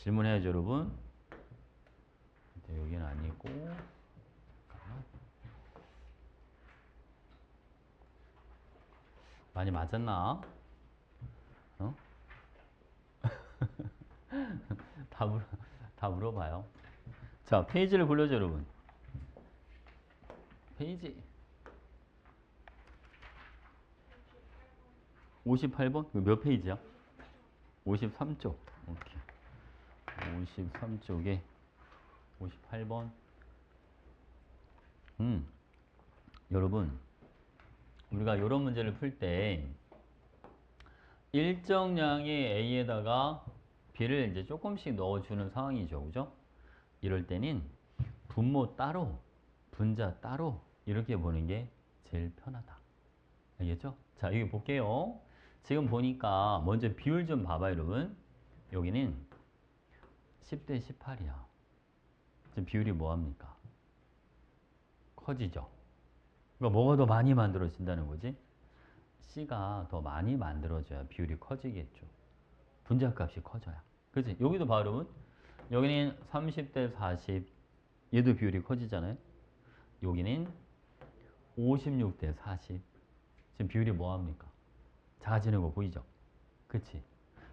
질문해야죠, 여러분. 여기는 아니고. 많이 맞았나? 어? 다, 다 물어봐요. 자, 페이지를 불러줘, 여러분. 페이지 58번? 몇 페이지야? 53쪽. 오케이. 53쪽에 58번. 여러분, 우리가 이런 문제를 풀 때 일정량의 A에다가 B를 이제 조금씩 넣어주는 상황이죠. 그죠? 이럴 때는 분모 따로, 분자 따로 이렇게 보는 게 제일 편하다. 알겠죠? 자, 여기 볼게요. 지금 보니까 먼저 비율 좀 봐봐요, 여러분. 여기는 10대 18이야. 지금 비율이 뭐합니까? 커지죠? 그러니까 뭐가 더 많이 만들어진다는 거지? C가 더 많이 만들어져야 비율이 커지겠죠. 분자값이 커져야. 그치? 여기도 봐, 여러분. 여기는 30대 40. 얘도 비율이 커지잖아요. 여기는 56대 40. 지금 비율이 뭐합니까? 작아지는 거 보이죠? 그치?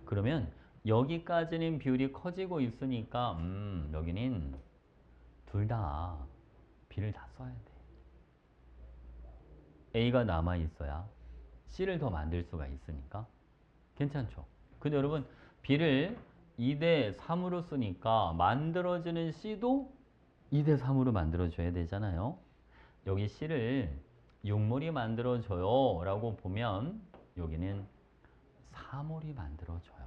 그러면 여기까지는 비율이 커지고 있으니까 여기는 둘 다 B를 다 써야 돼. A가 남아있어야 C를 더 만들 수가 있으니까 괜찮죠? 근데 여러분 B를 2대 3으로 쓰니까 만들어지는 C도 2대 3으로 만들어줘야 되잖아요. 여기 C를 6몰이 만들어줘요 라고 보면 여기는 4몰이 만들어줘요.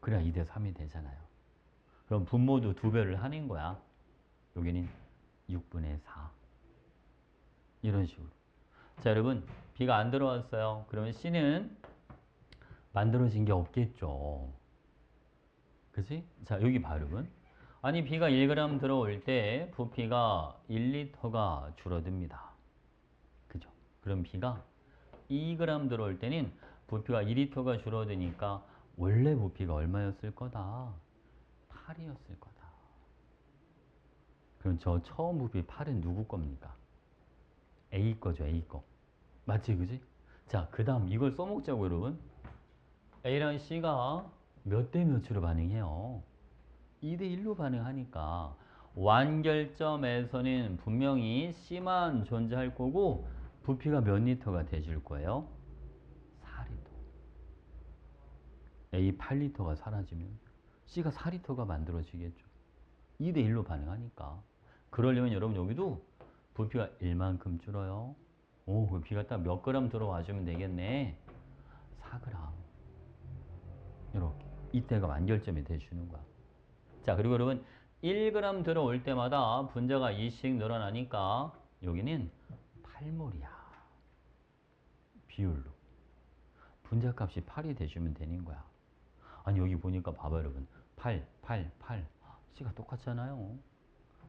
그래야 2대 3이 되잖아요. 그럼 분모도 2배를 하는 거야. 여기는 6분의 4 이런 식으로. 자, 여러분 B가 안 들어왔어요. 그러면 C는 만들어진 게 없겠죠. 그치? 자, 여기 봐, 여러분. 아니, B가 1g 들어올 때 부피가 1L가 줄어듭니다. 그죠? 그럼 B가 2g 들어올 때는 부피가 2L가 줄어드니까 원래 부피가 얼마였을 거다? 8이었을 거다. 그럼 저 처음 부피 8은 누구 겁니까? A 거죠, A 거. 맞지, 그지? 자, 그 다음 이걸 써먹자고, 여러분. A랑 C가 몇 대 몇으로 반응해요? 2대 1로 반응하니까 완결점에서는 분명히 C만 존재할 거고 부피가 몇 리터가 되줄 거예요? 4리터. A 8리터가 사라지면 C가 4리터가 만들어지겠죠. 2대 1로 반응하니까. 그러려면 여러분 여기도 부피가 1만큼 줄어요. 오, 그 B가 딱 몇 그램 들어와 주면 되겠네. 4g. 이렇게. 이때가 완결점이 돼주는 거야. 자, 그리고 여러분 1g 들어올 때마다 분자가 2씩 늘어나니까 여기는 8몰이야. 비율로. 분자값이 8이 돼주면 되는 거야. 아니 여기 보니까 봐봐 여러분. 8, 8, 8. C가 똑같잖아요.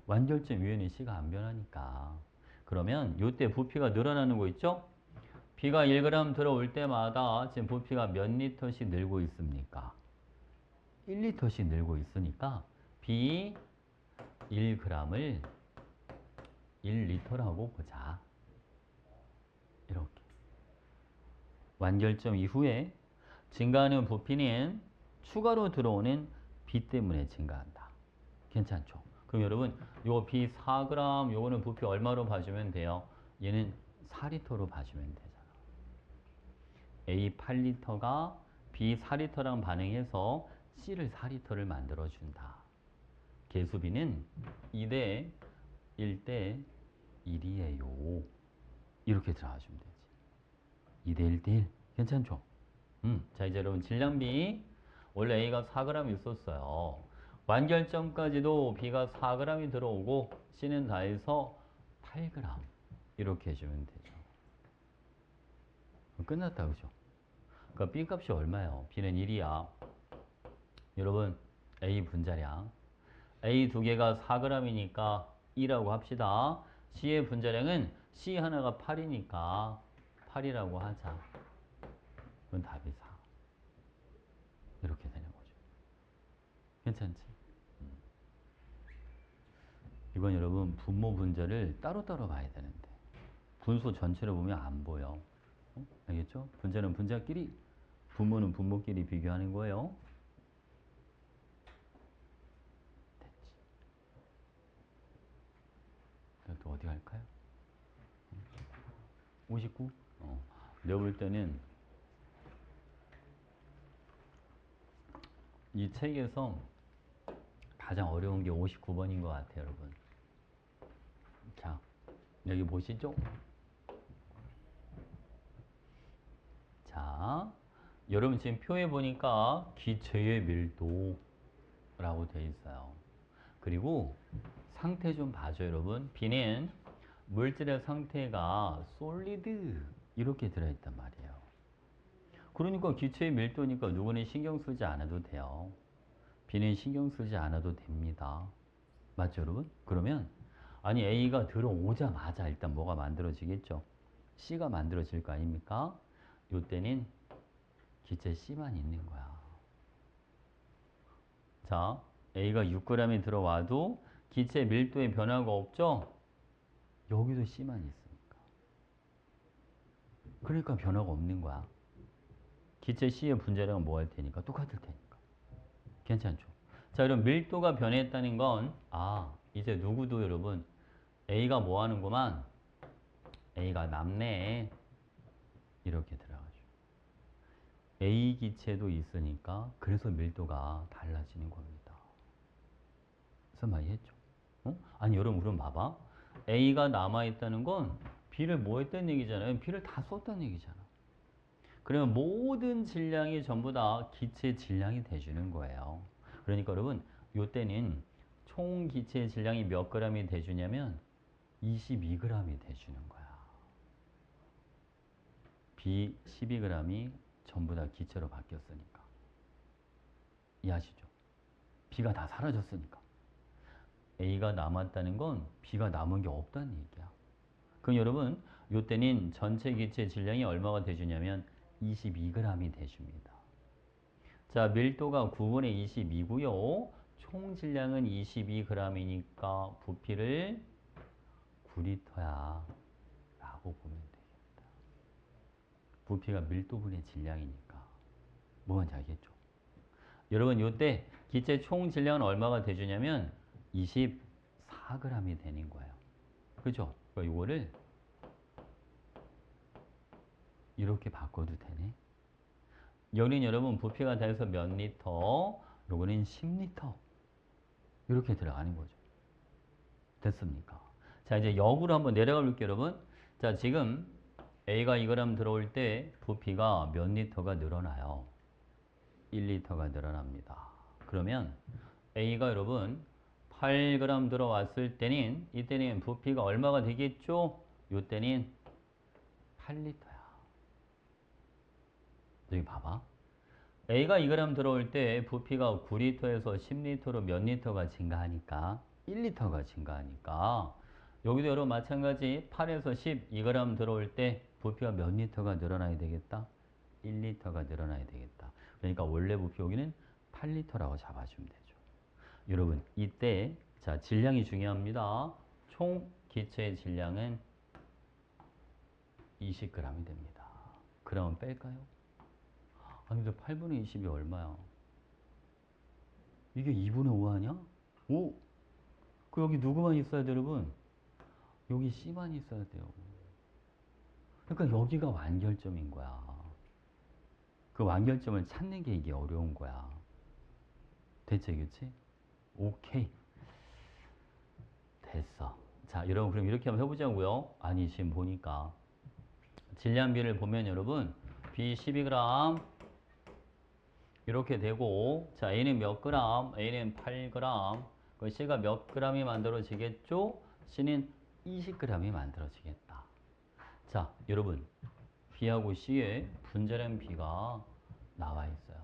완결점 위에는 C가 안 변하니까. 그러면 이때 부피가 늘어나는 거 있죠? B가 1g 들어올 때마다 지금 부피가 몇 리터씩 늘고 있습니까? 1리터씩 늘고 있으니까 B 1g을 1리터라고 보자. 이렇게. 완결점 이후에 증가하는 부피는 추가로 들어오는 B 때문에 증가한다. 괜찮죠? 그럼 여러분 요 B 4g 요거는 부피 얼마로 봐주면 돼요? 얘는 4리터로 봐주면 되잖아. A 8리터가 B 4리터랑 반응해서 C를 4리터를 만들어준다. 계수비는 2대 1대 1이에요. 이렇게 들어가주면 되지. 2대 1대 1. 괜찮죠? 자, 이제 여러분 질량비. 원래 A가 4g 있었어요. 완결점까지도 B가 4g이 들어오고 C는 다 해서 8g. 이렇게 해주면 되죠. 끝났다, 그죠? 그러니까 B 값이 얼마예요? B는 1이야. 여러분 A 분자량. A 두 개가 4g이니까 2라고 합시다. C의 분자량은 C 하나가 8이니까 8이라고 하자. 그건 답이 4. 이렇게 되는 거죠. 괜찮지? 이건 여러분 분모 분자를 따로따로 봐야 되는데 분수 전체를 보면 안 보여. 알겠죠? 분자는 분자끼리, 분모는 분모끼리 비교하는 거예요. 됐지. 그럼 또 어디 갈까요? 59? 내가 볼 때는 이 책에서 가장 어려운 게 59번인 것 같아요, 여러분. 자, 여기 보시죠? 자, 여러분 지금 표에 보니까 기체의 밀도라고 되어 있어요. 그리고 상태 좀 봐줘, 여러분. B는 물질의 상태가 솔리드 이렇게 들어있단 말이에요. 그러니까 기체의 밀도니까 누구는 신경 쓰지 않아도 돼요. B는 신경 쓰지 않아도 됩니다. 맞죠, 여러분? 그러면 아니 A가 들어오자마자 일단 뭐가 만들어지겠죠? C가 만들어질 거 아닙니까? 요때는 기체 C만 있는 거야. 자, A가 6g이 들어와도 기체 밀도에 변화가 없죠? 여기도 C만 있으니까. 그러니까 변화가 없는 거야. 기체 C의 분자량은 뭐 할 테니까? 똑같을 테니까. 괜찮죠? 자, 그럼 밀도가 변했다는 건, 이제 누구도 여러분, A가 뭐 하는구만? A가 남네. 이렇게 들어가죠. A 기체도 있으니까, 그래서 밀도가 달라지는 겁니다. 무슨 말 이해했죠? 아니, 여러분, 그럼 봐봐. A가 남아있다는 건 B를 뭐 했다는 얘기잖아요. B를 다 썼다는 얘기잖아. 그러면 모든 질량이 전부 다 기체 질량이 돼주는 거예요. 그러니까 여러분, 요때는 총 기체 질량이 몇 g이 돼주냐면 22g이 돼주는 거야. B 12g이 전부 다 기체로 바뀌었으니까. 이해하시죠? B가 다 사라졌으니까. A가 남았다는 건 B가 남은 게 없다는 얘기야. 그럼 여러분, 요때는 전체 기체 질량이 얼마가 돼주냐면 22g이 돼줍니다. 자, 밀도가 9분의 22고요. 총 질량은 22g이니까 부피를 9L야 라고 보면 되겠다. 부피가 밀도분의 질량이니까. 뭔지 알겠죠? 여러분, 요때 기체 총 질량은 얼마가 돼주냐면 24g이 되는 거예요. 그죠? 그러니까 이거를 이렇게 바꿔도 되네. 여기는 여러분 부피가 돼서 몇 리터, 요거는 10리터 이렇게 들어가는 거죠. 됐습니까? 자, 이제 역으로 한번 내려가 볼게요, 여러분. 자, 지금 A가 2g 들어올 때 부피가 몇 리터가 늘어나요? 1리터가 늘어납니다. 그러면 A가 여러분 8g 들어왔을 때는 이때는 부피가 얼마가 되겠죠? 요때는 8리터야. 여기 봐봐. A가 2g 들어올 때 부피가 9리터에서 10리터로 몇 리터가 증가하니까 1리터가 증가하니까 여기도 여러분 마찬가지 8에서 10, 2g 들어올 때 부피가 몇 리터가 늘어나야 되겠다? 1리터가 늘어나야 되겠다. 그러니까 원래 부피 여기는 8리터라고 잡아주면 되죠. 여러분 이때 자 질량이 중요합니다. 총 기체의 질량은 20g이 됩니다. 그러면 뺄까요? 아니 근데 8분의 20이 얼마야? 이게 2분의 5 아니야? 오? 그 여기 누구만 있어야 돼 여러분? 여기 C만 있어야 돼요. 그러니까 여기가 완결점인 거야. 그 완결점을 찾는 게 이게 어려운 거야. 됐지 그치? 오케이. 됐어. 자 여러분 그럼 이렇게 한번 해보자고요. 아니 지금 보니까 질량비를 보면 여러분 B 12g 이렇게 되고 자 A는 몇 g? A는 8g. 그 C가 몇 g이 만들어지겠죠? C는 20g이 만들어지겠다. 자 여러분 B하고 C의 분자량 B가 나와 있어요.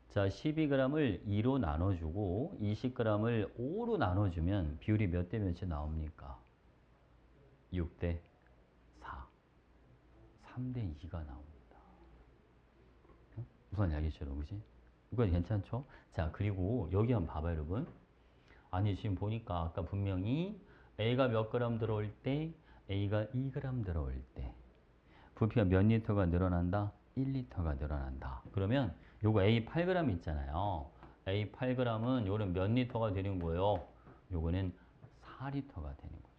자 12g을 2로 나눠주고 20g을 5로 나눠주면 비율이 몇 대 몇이 나옵니까? 6대 4. 3대 2가 나옵니다. 우선 알겠죠, 그지? 이거 괜찮죠? 자, 그리고 여기 한번 봐봐요, 여러분. 아니, 지금 보니까 아까 분명히 A가 몇 그램 들어올 때, A가 2g 들어올 때, 부피가 몇 리터가 늘어난다? 1리터가 늘어난다. 그러면 요거 A 8g 있잖아요. A 8g은 요는 몇 리터가 되는 거예요? 요거는 4리터가 되는 거죠.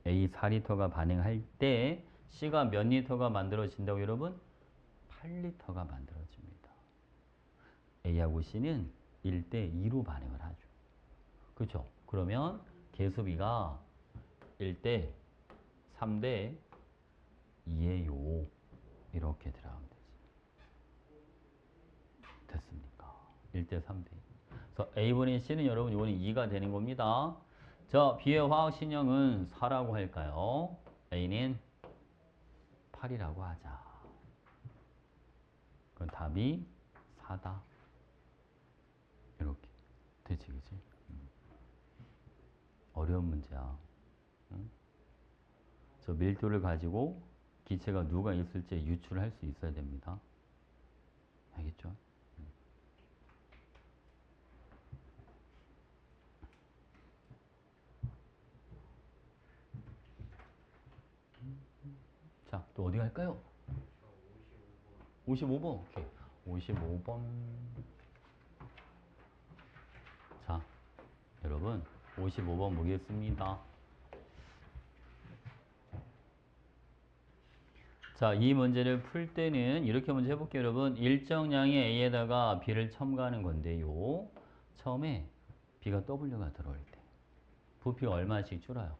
A 4리터가 반응할 때 C가 몇 리터가 만들어진다고 여러분? 8리터가 만들어집니다. A하고 C는 1대 2로 반응을 하죠. 그렇죠? 그러면 계수비가 1대 3대 2예요. 이렇게 들어가면 되지. 됐습니까? 1대 3대 2. 그래서 A분의 C는 여러분 이거는 2가 되는 겁니다. 자, B의 화학 신형은 4라고 할까요? A는 8이라고 하자. 그럼 답이 4다. 이렇게 되지, 그치? 어려운 문제야. 응? 저 밀도를 가지고 기체가 누가 있을지 유출할 수 있어야 됩니다. 알겠죠? 자, 또 어디 갈까요? 55번. 오케이. 55번. 자, 여러분 55번 보겠습니다. 자, 이 문제를 풀 때는 이렇게 먼저 해볼게요, 여러분. 일정량의 A에다가 B를 첨가하는 건데요. 처음에 B가 W가 들어올 때 부피가 얼마씩 줄어요?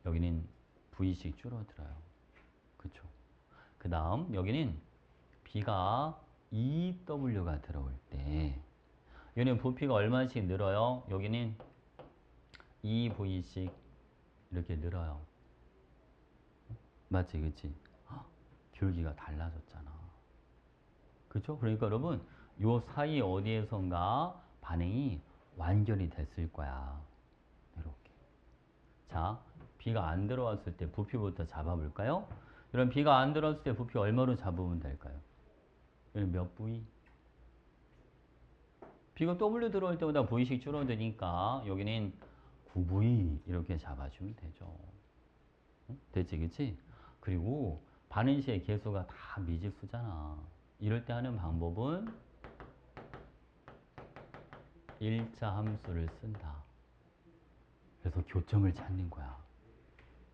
여기는 V씩 줄어들어요. 그쵸? 그 다음 여기는 B가 EW가 들어올 때 여기는 부피가 얼마씩 늘어요? 여기는 2V씩 이렇게 늘어요. 맞지, 그치? 헉, 기울기가 달라졌잖아. 그쵸? 그러니까 여러분, 요 사이 어디에선가 반응이 완결이 됐을 거야. 이렇게. 자, B가 안 들어왔을 때 부피부터 잡아볼까요? 그럼 B가 안 들어왔을 때 부피 얼마로 잡으면 될까요? 여기 몇 V? B가 W 들어올 때보다 V씩 줄어드니까 여기는 9V 이렇게 잡아주면 되죠. 응? 됐지, 그치? 그리고 반응 시의 개수가 다 미지수잖아. 이럴 때 하는 방법은 일자 함수를 쓴다. 그래서 교점을 찾는 거야.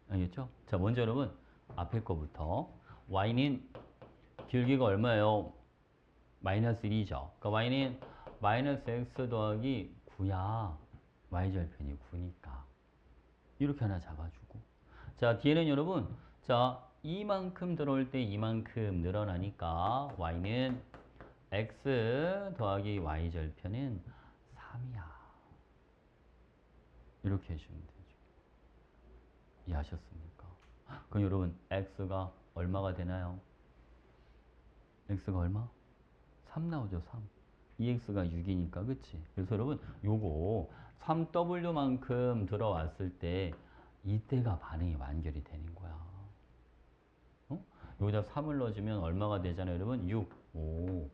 알겠죠? 자, 먼저 여러분 앞에 거부터 y는 기울기가 얼마예요? 마이너스 1이죠. 그러니까 y는 마이너스 x 더하기 9야. y절편이 9니까. 이렇게 하나 잡아주고. 자, 뒤에는 여러분, 자, 이만큼 들어올 때 이만큼 늘어나니까 y는 x 더하기 y절편은 3이야. 이렇게 해주면 되죠. 이해하셨습니까? 그럼 여러분, x가 얼마가 되나요? x가 얼마? 3 나오죠, 3. 2x가 6이니까, 그치? 그래서 여러분, 요거 3w만큼 들어왔을 때 이때가 반응이 완결이 되는 거야. 어? 여기다 3을 넣어주면 얼마가 되잖아요, 여러분? 6. 오.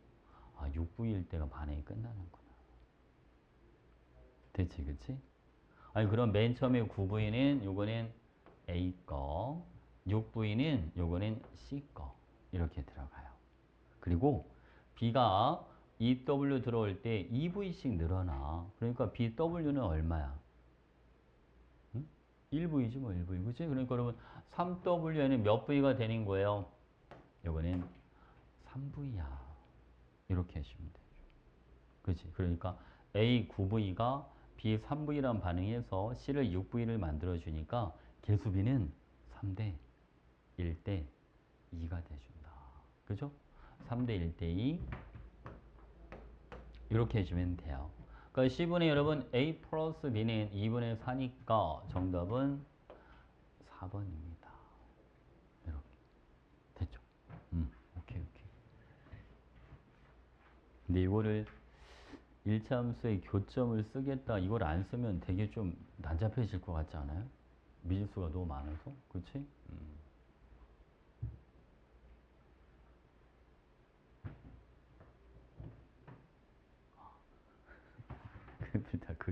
아, 6V일 때가 반응이 끝나는구나. 됐지, 그치? 아니, 그럼 맨 처음에 9V는 요거는 A 거, 6V는 요거는 C 거. 이렇게 들어가요. 그리고 B가 EW 들어올 때 2V씩 늘어나. 그러니까 BW는 얼마야? 응? 1V지 뭐 1V. 그치? 그러니까 여러분 3W에는 몇 V가 되는 거예요? 요거는 3V야. 이렇게 하시면 되죠. 그치? 그러니까 A 9V가 B 3V랑 반응해서 C를 6V를 만들어주니까 개수비는 3대 1대 2가 돼준다. 그죠? 3대 1대 2 이렇게 해주면 돼요. 그러니까 C분의 여러분 A 플러스 B는 2분의 4니까 정답은 4번입니다. 이렇게 됐죠? 오케이, 오케이. 근데 이거를 1차 함수의 교점을 쓰겠다 이걸 안 쓰면 되게 좀 난잡해질 것 같지 않아요? 미지수가 너무 많아서 그치?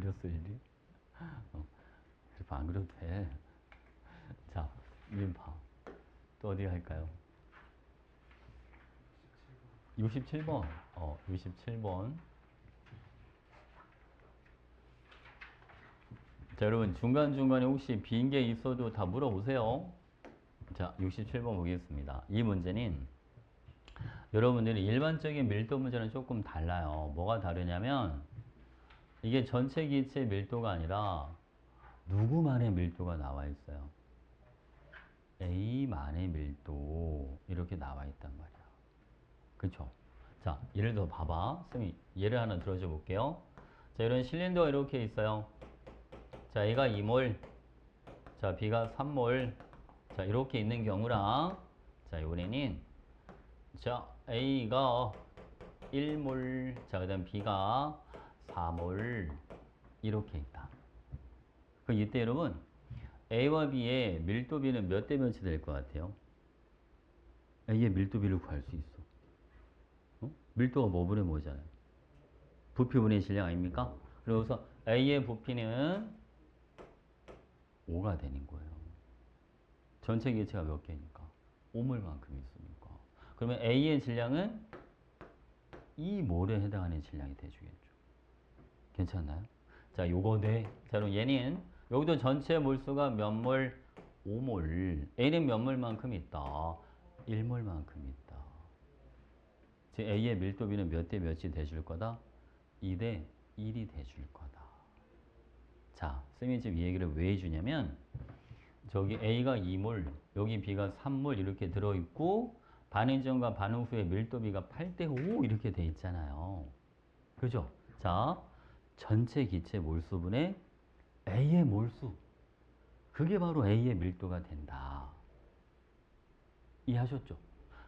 그렸어 일이? 안 그려도 돼. 자, 님 봐. 또 어디 갈까요? 67번. 67번. 자, 여러분 중간중간에 혹시 빈 게 있어도 다 물어보세요. 자, 67번 보겠습니다. 이 문제는 여러분들이 일반적인 밀도 문제는 조금 달라요. 뭐가 다르냐면 이게 전체 기체 밀도가 아니라 누구만의 밀도가 나와 있어요. A만의 밀도 이렇게 나와 있단 말이야. 그쵸? 자, 예를 들어 봐봐. 쌤이 예를 하나 들어줘 볼게요. 자, 이런 실린더가 이렇게 있어요. 자, A가 2몰, 자, B가 3몰, 자, 이렇게 있는 경우랑, 자, 이번에는, 자, A가 1몰, 자, 그 다음 B가 4몰, 이렇게 있다. 그 이때 여러분, A와 B의 밀도비는 몇 대 몇이 될 것 같아요? A의 밀도비를 구할 수 있어. 밀도가 뭐분의 뭐잖아요. 부피분의 질량 아닙니까? 그래서 A의 부피는 5가 되는 거예요. 전체 기체가 몇 개니까? 5몰만큼 있으니까. 그러면 A의 질량은 2몰에 해당하는 질량이 돼주겠죠. 괜찮나요? 자, 요거 네. 자, 그럼 얘는 여기도 전체 몰수가 몇 몰? 5몰. A는 몇 몰만큼 있다? 1몰만큼 있다. 즉 A의 밀도비는 몇 대 몇이 돼줄 거다? 2대 1이 돼줄 거다. 자, 쌤이 지금 이 얘기를 왜 해주냐면 저기 A가 2몰, 여기 B가 3몰 이렇게 들어있고 반응 전과 반응 후의 밀도비가 8대 5 이렇게 돼 있잖아요. 그죠? 자, 전체 기체 몰수분의 A의 몰수. 그게 바로 A의 밀도가 된다. 이해하셨죠?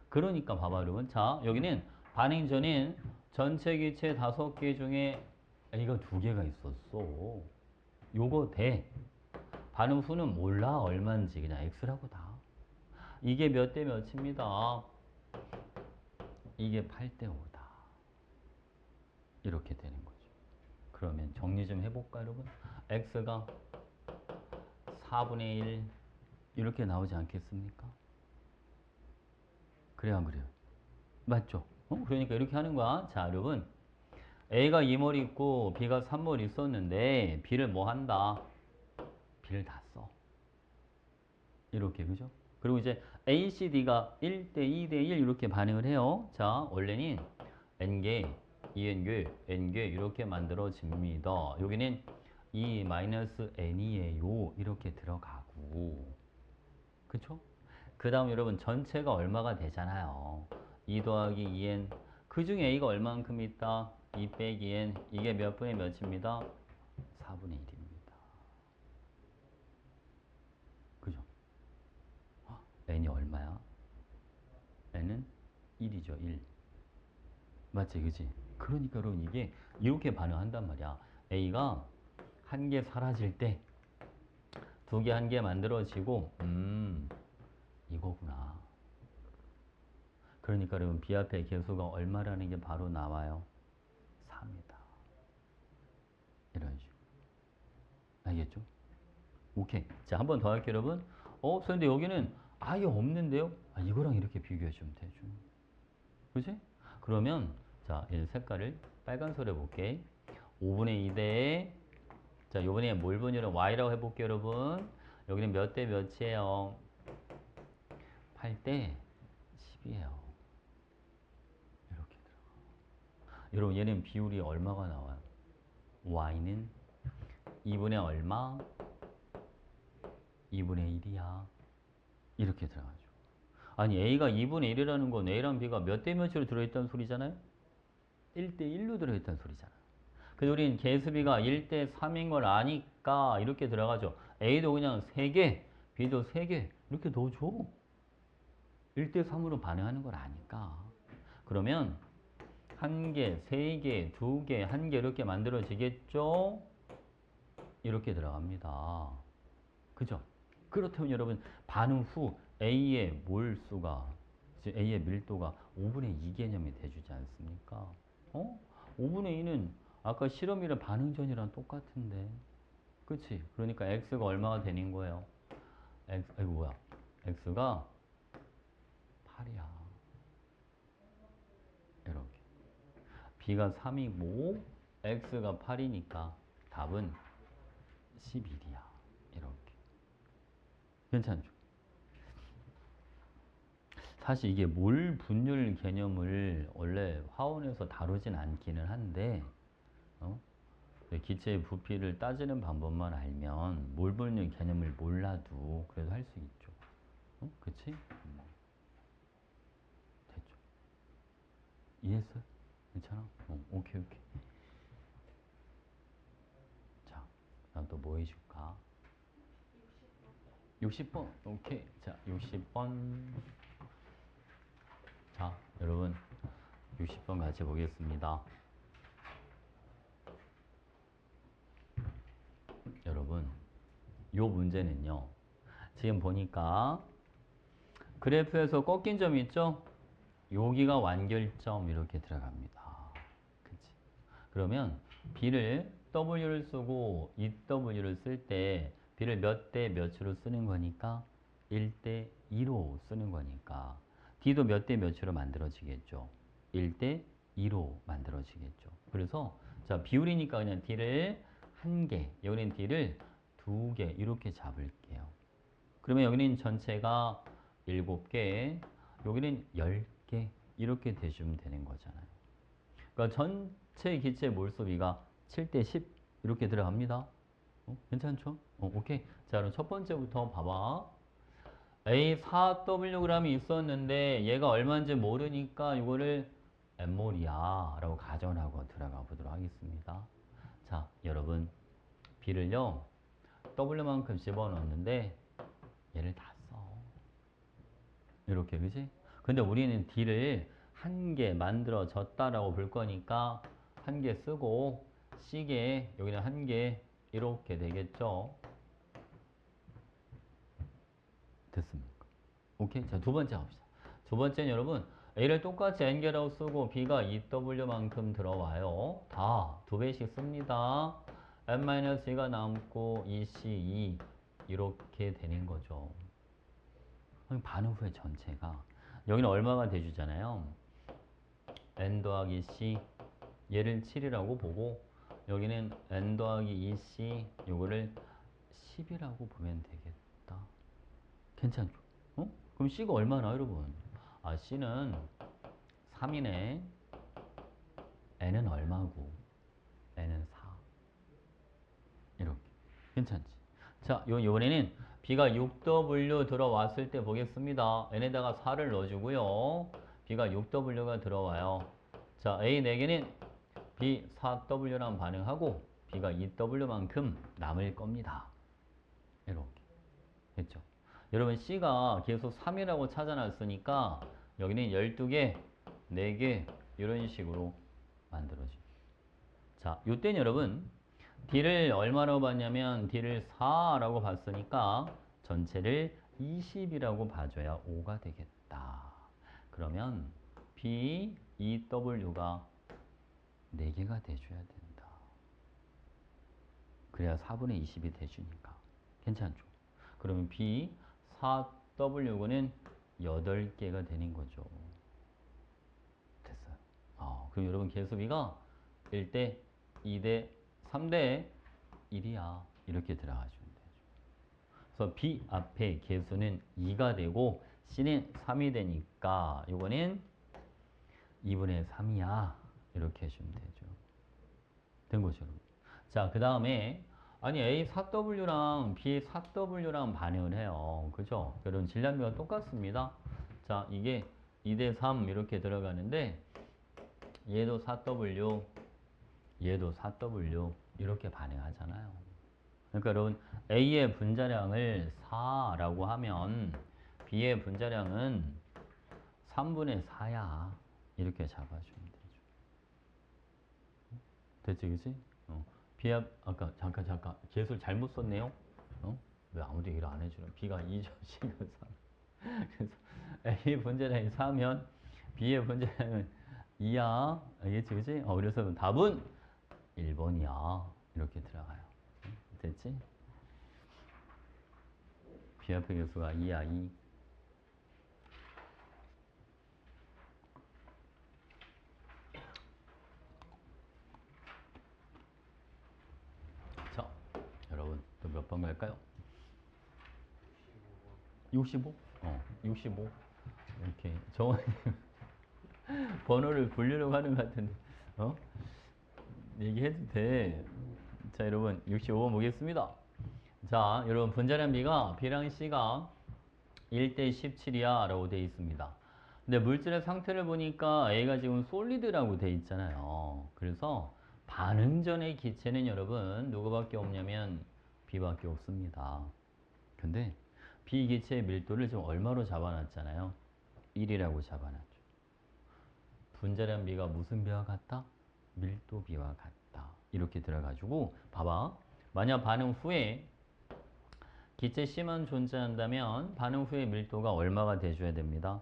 그러니까 봐봐 여러분. 자, 여기는 반응 전인 전체 기체 5개 중에 A가 2개가 있었어. 요거 돼. 반응 후는 몰라 얼마인지 그냥 X라고 다. 이게 몇 대 몇입니다. 이게 8대 5다. 이렇게 되는 거죠. 그러면 정리 좀 해볼까 여러분? X가 4분의 1 이렇게 나오지 않겠습니까? 그래요 안 그래요? 맞죠? 그러니까 이렇게 하는 거야. 자 여러분 A가 2몰 있고 B가 3몰 있었는데 B를 뭐 한다? B를 다 써. 이렇게 그죠? 그리고 이제 A, C, D가 1대 2대 1 이렇게 반응을 해요. 자 원래는 N개, 2N개, N개 이렇게 만들어집니다. 여기는 E-N이에요. 이렇게 들어가고 그쵸? 그 다음 여러분 전체가 얼마가 되잖아요. 2 더하기 2N 그 중에 A가 얼만큼 있다? 2 빼기 N 이게 몇 분의 몇입니다? 4분의 1입니다. 그죠? N이 얼마야? N은 1이죠. 1. 맞지? 그지? 그러니까 여러분 이게 이렇게 반응한단 말이야. A가 한 개 사라질 때 두 개 한 개 만들어지고 이거구나. 그러니까 여러분 B 앞에 개수가 얼마라는 게 바로 나와요. 4입니다. 이런 식으로. 알겠죠? 오케이. 자, 한 번 더 할게요, 여러분. 그런데 여기는 아예 없는데요? 이거랑 이렇게 비교해주면 되죠. 그지? 그러면, 자, 이 색깔을 빨간색으로 해볼게. 5분의 2대, 자, 요번에 몰분율은 Y라고 해볼게요, 여러분. 여기는 몇 대 몇이에요? 8대 10이에요. 이렇게 들어가. 여러분, 얘는 비율이 얼마가 나와요? Y는 2분의 얼마? 2분의 1이야. 이렇게 들어가죠. 아니 A가 2분의 1이라는 건 A랑 B가 몇 대 몇으로 들어있다는 소리잖아요? 1대 1로 들어있다는 소리잖아. 근데 우리는 개수비가 1대 3인 걸 아니까 이렇게 들어가죠. A도 그냥 3개, B도 3개 이렇게 넣어줘. 1대 3으로 반응하는 걸 아니까. 그러면 1개, 3개, 2개, 1개 이렇게 만들어지겠죠? 이렇게 들어갑니다. 그죠? 그렇다면 여러분 반응 후 A의 몰수가 즉 A의 밀도가 5분의 2 개념이 돼주지 않습니까? 5분의 2는 아까 실험이랑 반응전이랑 똑같은데. 그치? 그러니까 x가 얼마가 되는 거예요? 아이고 뭐야? x가 8이야. 이렇게. b가 3이고 x가 8이니까 답은 11이야. 이렇게. 괜찮죠? 사실 이게 몰 분율 개념을 원래 화원에서 다루진 않기는 한데, 어? 기체의 부피를 따지는 방법만 알면 몰 분율 개념을 몰라도 그래도 할 수 있죠. 그치? 됐죠. 이해했어요? 괜찮아? 오케이, 오케이. 자, 그다음 또 뭐 해줄까? 60번. 오케이. 자, 60번. 자, 여러분, 60번 같이 보겠습니다. 여러분, 요 문제는요. 지금 보니까 그래프에서 꺾인 점 있죠? 여기가 완결점 이렇게 들어갑니다. 그치? 그러면 B를 W를 쓰고 EW를 쓸 때 B를 몇 대 몇으로 쓰는 거니까 1대 2로 쓰는 거니까 D도 몇 대 몇으로 만들어지겠죠. 1대 2로 만들어지겠죠. 그래서 자 비율이니까 그냥 D를 한 개, 여기는 D를 두 개 이렇게 잡을게요. 그러면 여기는 전체가 7개, 여기는 10개 이렇게 대주면 되는 거잖아요. 그러니까 전체 기체 몰수비가 7대 10 이렇게 들어갑니다. 괜찮죠? 오케이. 자, 그럼 첫 번째부터 봐봐. A4Wg이 있었는데 얘가 얼마인지 모르니까 이거를 M몰이야 라고 가정하고 들어가 보도록 하겠습니다. 자, 여러분 B를요 W만큼 집어넣었는데 얘를 다 써. 이렇게 그지? 근데 우리는 D를 한 개 만들어졌다라고 볼 거니까 한 개 쓰고 C개 여기는 한 개 이렇게 되겠죠? 됐습니까? 오케이. 자, 두 번째 갑시다. 두 번째는 여러분 A를 똑같이 N개라고 쓰고 B가 EW만큼 들어와요. 다 두 배씩 씁니다. N-2가 남고 EC2 이렇게 되는 거죠. 반응 후에 전체가 여기는 얼마가 돼주잖아요. N 더하기 C 얘를 7이라고 보고 여기는 N 더하기 2C 요거를 10이라고 보면 되겠다. 괜찮죠? 그럼 C가 얼마나 여러분? 아 C는 3이네. N은 얼마고? N은 4. 이렇게. 괜찮지? 자, 요번에는 B가 6W 들어왔을 때 보겠습니다. N에다가 4를 넣어주고요. B가 6W가 들어와요. 자, A 4개는 B 4W랑 반응하고 B가 2W만큼 남을 겁니다. 이렇게. 됐죠? 여러분 C가 계속 3이라고 찾아놨으니까 여기는 12개, 4개 이런 식으로 만들어집니다. 자, 요때는 여러분 D를 얼마라고 봤냐면 D를 4라고 봤으니까 전체를 20이라고 봐줘야 5가 되겠다. 그러면 B, EW가 4개가 돼줘야 된다. 그래야 4분의 20이 돼주니까. 괜찮죠? 그러면 B, 4W는 8개가 되는 거죠. 됐어요. 그럼 여러분 개수비가 1대, 2대, 3대 1이야. 이렇게 들어가주면 되죠. 그래서 B 앞에 개수는 2가 되고 C는 3이 되니까 이거는 2분의 3이야. 이렇게 해주면 되죠. 된 거죠. 자, 그 다음에 아니 A4W랑 B4W랑 반응을 해요. 그죠? 여러분 질량비가 똑같습니다. 자, 이게 2대 3 이렇게 들어가는데 얘도 4W, 얘도 4W 이렇게 반응하잖아요. 그러니까 여러분 A의 분자량을 4라고 하면 B의 분자량은 3분의 4야. 이렇게 잡아주면 되죠. 됐지, 그치? B합, 아까, 잠깐. 개수를 잘못 썼네요? 왜 아무도 얘기를 안 해주나? B가 2죠, C가 3. 그래서 A 분자량이 4면 B의 분자량은 2야. 알겠지, 그치? 그래서 답은 1번이야. 이렇게 들어가요. 됐지? 비합의 개수가 2야, 2. 자, 여러분 또 몇 번 갈까요? 65? 65. 이렇게 정원 번호를 부르려고 하는 것 같은데, 어? 얘기해도 돼. 자, 여러분 65번 보겠습니다. 자, 여러분 분자량 B가 B랑 C가 1대 17이야 라고 되어 있습니다. 근데 물질의 상태를 보니까 A가 지금 솔리드라고 되어 있잖아요. 그래서 반응 전의 기체는 여러분 누구밖에 없냐면 B밖에 없습니다. 근데 B 기체의 밀도를 지금 얼마로 잡아놨잖아요. 1이라고 잡아놨죠. 분자량 B가 무슨 B와 같다? 밀도 B와 같다. 이렇게 들어가지고 봐봐. 만약 반응 후에 기체 C만 존재한다면 반응 후의 밀도가 얼마가 돼줘야 됩니다.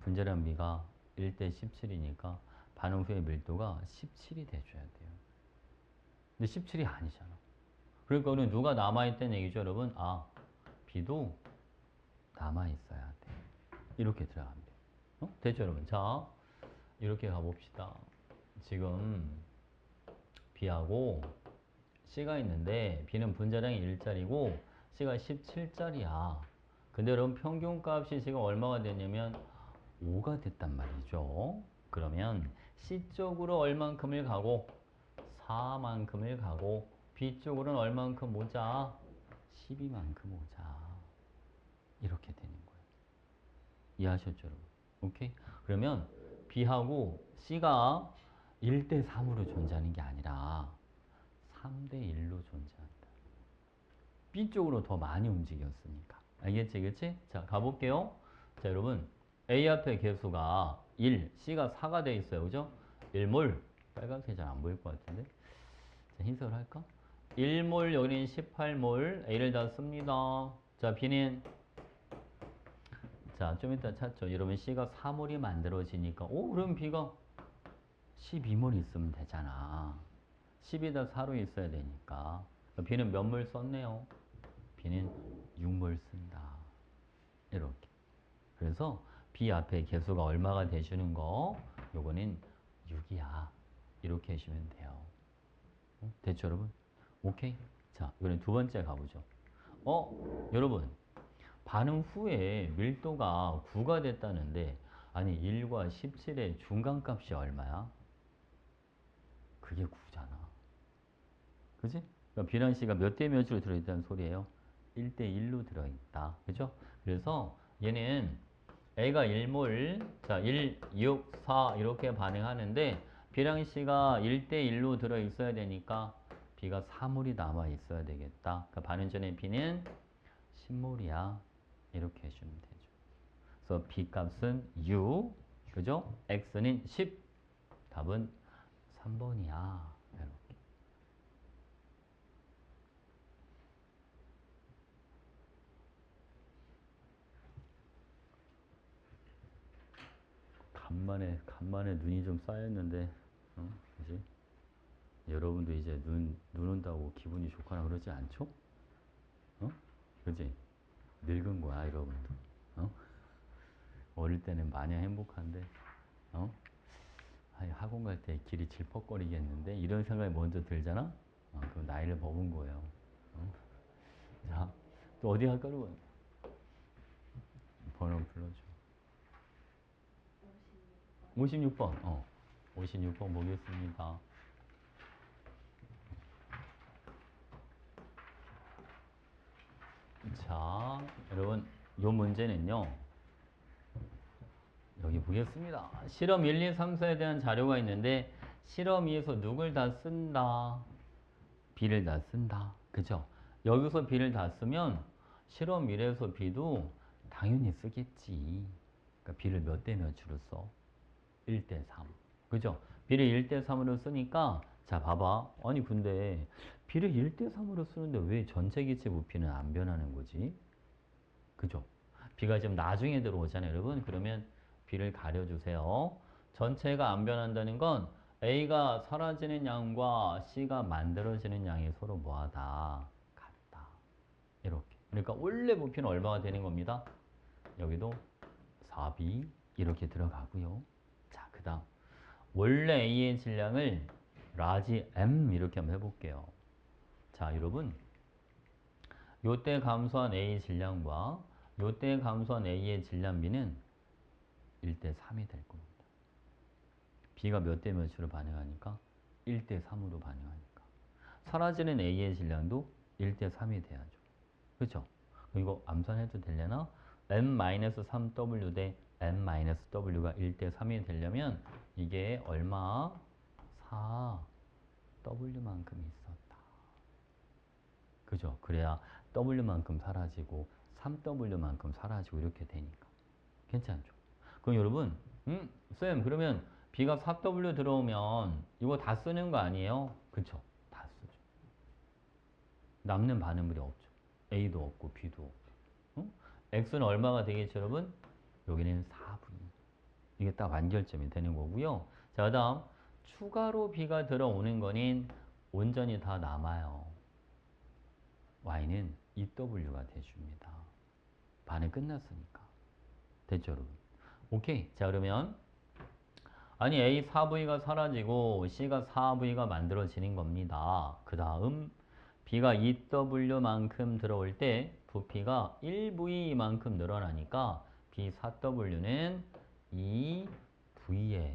분자량 B가 1대 17이니까 반응 후의 밀도가 17이 돼줘야 돼요. 근데 17이 아니잖아. 그러니까 우리는 누가 남아있다는 얘기죠, 여러분? 아, B도 남아있어야 돼. 이렇게 들어가면 돼요. 됐죠, 여러분? 자, 이렇게 가봅시다. 지금 B하고 C가 있는데 B는 분자량이 1짜리고 C가 17짜리야. 근데 여러분 평균값이 지금 얼마가 됐냐면 5가 됐단 말이죠. 그러면 C쪽으로 얼만큼을 가고 4만큼을 가고 B쪽으로는 얼만큼 오자? 12만큼 오자. 이렇게 되는 거예요. 이해하셨죠, 여러분? 오케이? 그러면 B하고 C가 1대 3으로 존재하는 게 아니라 3대 1로 존재한다. B쪽으로 더 많이 움직였으니까. 알겠지? 그치? 자, 가볼게요. 자, 여러분. A 앞에 개수가 1, C가 4가 돼 있어요. 그죠? 1몰. 빨간색이 잘 안 보일 것 같은데. 자, 흰색으로 할까? 1몰, 여기는 18몰. A를 다 씁니다. 자, B는 자, 좀 이따 찾죠. 여러분 C가 4몰이 만들어지니까 그럼 B가 12몰 있으면 되잖아. 10에다 4로 있어야 되니까. B는 몇 몰 썼네요? B는 6몰 쓴다. 이렇게. 그래서 B 앞에 개수가 얼마가 되시는 거? 요거는 6이야. 이렇게 하시면 돼요. 됐죠, 여러분? 오케이? 자, 이번엔 두 번째 가보죠. 여러분. 반응 후에 밀도가 9가 됐다는데, 아니, 1과 17의 중간값이 얼마야? 그게 9잖아. 그지? 그러니까 B랑 C가 몇 대 몇으로 들어있다는 소리예요? 1대 1로 들어있다. 그죠? 그래서 얘는 A가 1몰, 자, 1, 6, 4 이렇게 반응하는데 B랑 C가 1대 1로 들어있어야 되니까 B가 4몰이 남아있어야 되겠다. 그러니까 반응 전에 B는 10몰이야. 이렇게 해주면 되죠. 그래서 B 값은 6, 그죠? X는 10. 답은 3번이야. 이렇게. 간만에 눈이 좀 쌓였는데, 그지? 여러분도 이제 눈 온다고 기분이 좋거나 그러지 않죠? 그지? 늙은 거야, 여러분도. 어릴 때는 마냥 행복한데, 아니, 학원 갈 때 길이 질퍽거리겠는데, 이런 생각이 먼저 들잖아? 그럼 나이를 먹은 거예요. 자, 또 어디 갈까, 여러분? 번호 불러줘. 56번. 56번 보겠습니다. 자, 여러분, 요 문제는요. 여기 보겠습니다. 실험 1, 2, 3, 4에 대한 자료가 있는데 실험 2에서 누굴 다 쓴다? B를 다 쓴다. 그죠? 여기서 B를 다 쓰면 실험 1에서 B도 당연히 쓰겠지. 그러니까 B를 몇 대 몇으로 써? 1대 3. 그죠? B를 1대 3으로 쓰니까 자, 봐봐. 아니 근데 B를 1대 3으로 쓰는데 왜 전체 기체 부피는 안 변하는 거지? 그죠? B가 지금 나중에 들어오잖아요, 여러분. 그러면 B를 가려주세요. 전체가 안 변한다는 건 A가 사라지는 양과 C가 만들어지는 양이 서로 뭐하다? 같다. 이렇게. 그러니까 원래 부피는 얼마가 되는 겁니다. 여기도 4B 이렇게 들어가고요. 자, 그 다음 원래 A의 질량을 라지 M 이렇게 한번 해볼게요. 자, 여러분 요때 감소한 A 질량과 요때 감소한 A의 질량 B는 1대 3이 될 겁니다. B가 몇 대 몇으로 반응하니까 1대 3으로 반응하니까 사라지는 A의 질량도 1대 3이 돼야죠. 그렇죠? 이거 암산해도 되려나? M-3W 대 M-W가 1대 3이 되려면 이게 얼마? 4W만큼 있었다. 그죠? 그래야 W만큼 사라지고 3W만큼 사라지고 이렇게 되니까. 괜찮죠? 그럼 여러분, 쌤, 그러면 B가 4W 들어오면 이거 다 쓰는 거 아니에요? 그쵸? 다 쓰죠. 남는 반응물이 없죠. A도 없고 B도 없고. 응? X는 얼마가 되겠죠, 여러분? 여기는 4V. 이게 딱 완결점이 되는 거고요. 자, 그 다음 추가로 B가 들어오는 거는 온전히 다 남아요. Y는 EW가 돼줍니다. 반응 끝났으니까. 됐죠, 여러분? 오케이. 자, 그러면 아니 A 4V가 사라지고 C가 4V가 만들어지는 겁니다. 그 다음 B가 EW만큼 들어올 때 부피가 1V만큼 늘어나니까 B 4W는 2V에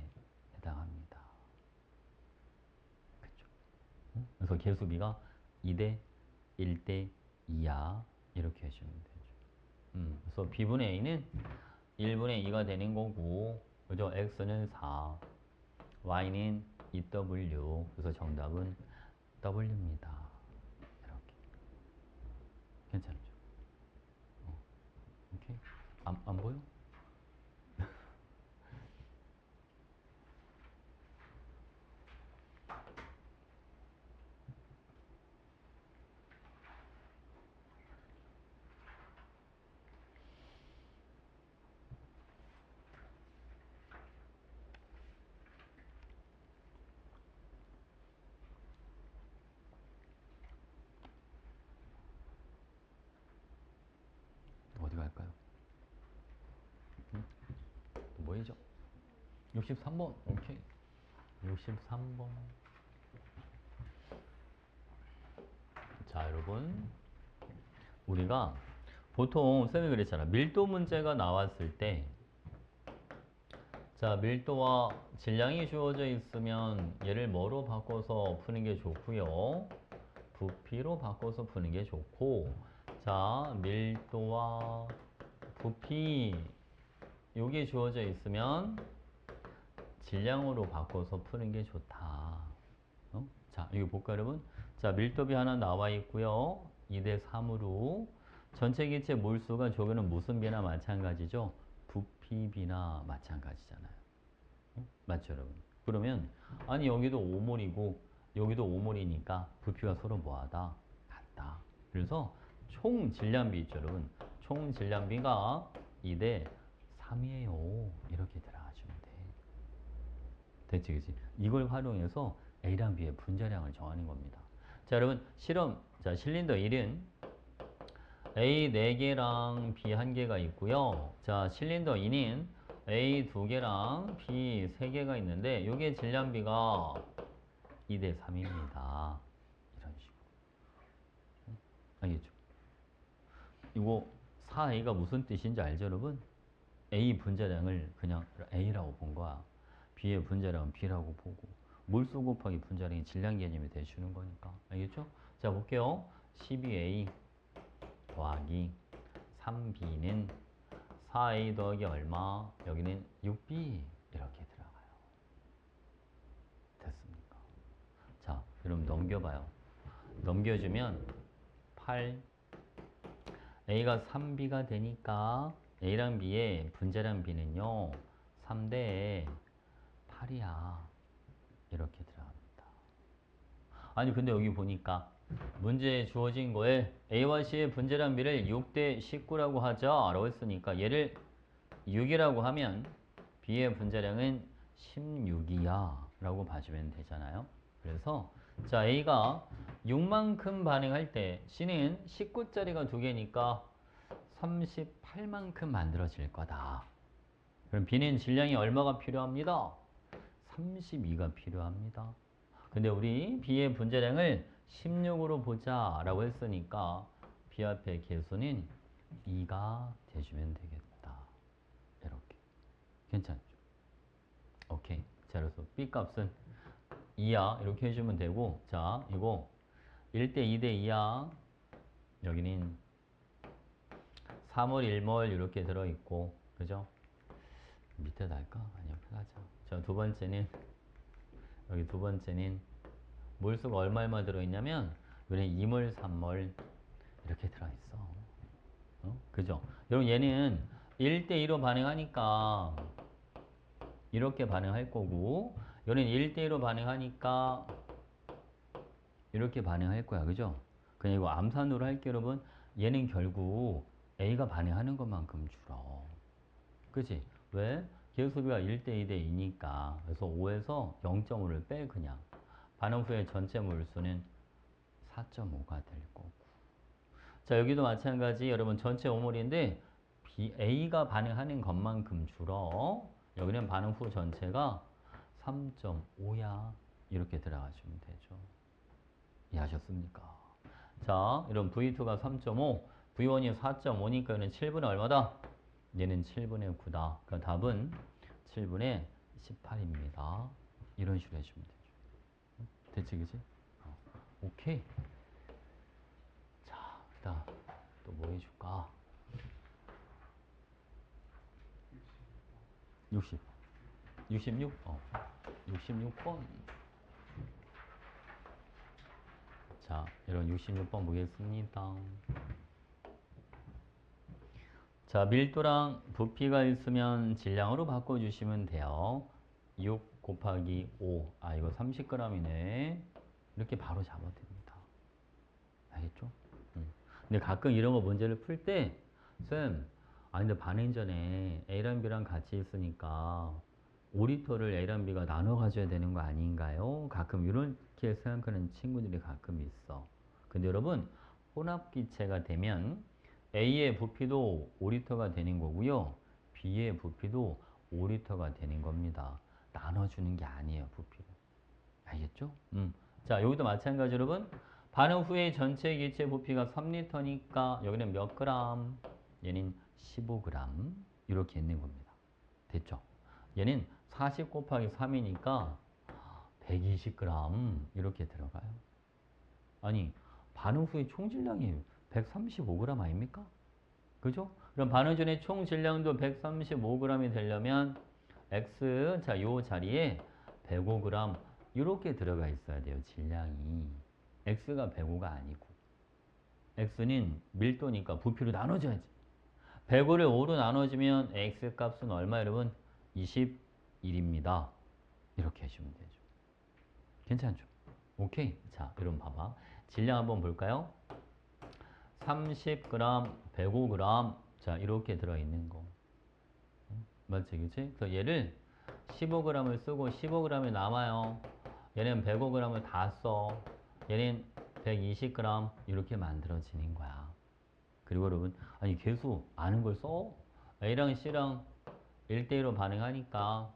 해당합니다. 그렇죠? 그래서 개수비가 2대 1대 2야. 이렇게 해주면 되죠. 그래서 B분의 A는 1분의 2가 되는 거고, 그죠? X는 4, Y는 2W. 그래서 정답은 W입니다. 이렇게. 괜찮죠? 오케이. 안 보여? 어디 갈까요? 뭐이죠? 63번. 오케이. 63번. 자, 여러분. 우리가 보통 쌤이 그랬잖아. 밀도 문제가 나왔을 때, 자, 밀도와 질량이 주어져 있으면 얘를 뭐로 바꿔서 푸는 게 좋고요. 부피로 바꿔서 푸는 게 좋고, 자, 밀도와 부피 요게 주어져 있으면 질량으로 바꿔서 푸는 게 좋다. 자, 이거 볼까요, 여러분? 자, 밀도비 하나 나와 있고요. 2대 3으로 전체 기체 몰수가 저거는 무슨 비나 마찬가지죠? 부피비나 마찬가지잖아요. 맞죠, 여러분? 그러면 아니 여기도 5몰이고 여기도 5몰이니까 부피가 서로 뭐하다? 같다. 그래서 총 질량비 있죠, 여러분? 총 질량비가 2대 3이에요. 이렇게 들어가주면 돼. 됐지, 그치? 이걸 활용해서 A랑 B의 분자량을 정하는 겁니다. 자, 여러분, 실험. 자, 실린더 1은 A 4개랑 B 1개가 있고요. 자, 실린더 2는 A 2개랑 B 3개가 있는데, 이게 질량비가 2대 3입니다. 이런 식으로. 알겠죠? 이거 4A가 무슨 뜻인지 알죠, 여러분? A 분자량을 그냥 A라고 본 거야. B의 분자량은 B라고 보고 몰수 곱하기 분자량이 질량 개념이 되주는 거니까. 알겠죠? 자, 볼게요. 12A 더하기 3B는 4A 더하기 얼마? 여기는 6B 이렇게 들어가요. 됐습니까? 자, 그럼 넘겨봐요. 넘겨주면 8 A가 3B가 되니까 A랑 B의 분자량 B는요 3대 8이야. 이렇게 들어갑니다. 아니 근데 여기 보니까 문제에 주어진 거에 A와 C의 분자량 B를 6대 19라고 하자 라고 했으니까 얘를 6이라고 하면 B의 분자량은 16이야. 라고 봐주면 되잖아요. 그래서 자 A가 6만큼 반응할 때 C는 19짜리가 2개니까 38만큼 만들어질 거다. 그럼 B는 질량이 얼마가 필요합니다? 32가 필요합니다. 근데 우리 B의 분자량을 16으로 보자 라고 했으니까 B 앞에 개수는 2가 돼주면 되겠다. 이렇게. 괜찮죠? 오케이. 자, 그래서 B 값은 2야. 이렇게 해주면 되고, 자, 이거 1대 2대 2야. 여기는 3월 1몰 이렇게 들어있고, 그죠? 밑에 달까? 아니, 옆에 가자. 자, 두 번째는, 여기 두 번째는 몰수가 얼마 들어있냐면, 여기는 2몰, 3몰 이렇게 들어있어. 그죠? 여러분, 얘는 1대 2로 반응하니까, 이렇게 반응할 거고, 얘는 1대 2로 반응하니까, 이렇게 반응할 거야. 그죠? 그냥 이거 암산으로 할게요, 여러분. 얘는 결국 A가 반응하는 것만큼 줄어. 그치? 왜? 개수비가 1대 2대 2니까. 그래서 5에서 0.5를 빼, 그냥. 반응 후에 전체 몰수는 4.5가 될 거고. 자, 여기도 마찬가지. 여러분, 전체 5몰인데, A가 반응하는 것만큼 줄어. 여기는 반응 후 전체가 3.5야. 이렇게 들어가시면 되죠. 이해하셨습니까? 자, 이런 V2가 3.5, V1이 4.5니까 얘는 7분의 얼마다? 얘는 7분의 9다. 그러니까 답은 7분의 18입니다. 이런 식으로 해주면 되죠. 됐지, 그지? 오케이. 자, 그다음 또 뭐 해줄까? 60. 66? 66번. 자, 이런 66번 보겠습니다. 자, 밀도랑 부피가 있으면 질량으로 바꿔주시면 돼요. 6 곱하기 5. 아, 이거 30g이네. 이렇게 바로 잡아도 됩니다. 알겠죠? 근데 가끔 이런 거 문제를 풀 때, 쌤, 근데 반응 전에 A랑 B랑 같이 있으니까 5리터를 A랑 B가 나눠 가져야 되는 거 아닌가요? 가끔 이렇게 생각하는 친구들이 가끔 있어. 근데 여러분, 혼합기체가 되면 A의 부피도 5리터가 되는 거고요. B의 부피도 5리터가 되는 겁니다. 나눠주는 게 아니에요, 부피를. 알겠죠? 자, 여기도 마찬가지 여러분. 반응 후에 전체 기체 부피가 3리터니까 여기는 몇 그램? 얘는 15g. 이렇게 있는 겁니다. 됐죠? 얘는 40 곱하기 3이니까 120g 이렇게 들어가요. 아니, 반응 후에 총 질량이 135g 아닙니까? 그죠? 그럼 반응 전에 총 질량도 135g이 되려면 X, 자, 요 자리에 105g 이렇게 들어가 있어야 돼요, 질량이. X가 105가 아니고. X는 밀도니까 부피로 나눠줘야지. 105를 5로 나눠주면 X 값은 얼마 여러분? 21입니다. 이렇게 해주면 되죠. 괜찮죠? 오케이. 자, 여러분 봐봐. 질량 한번 볼까요? 30g, 105g. 자, 이렇게 들어있는 거. 맞지, 그치? 그래서 얘를 15g을 쓰고 15g이 남아요. 얘는 105g을 다 써. 얘는 120g 이렇게 만들어지는 거야. 그리고 여러분, 아니 계수 아는 걸 써? A랑 C랑 1대1로 반응하니까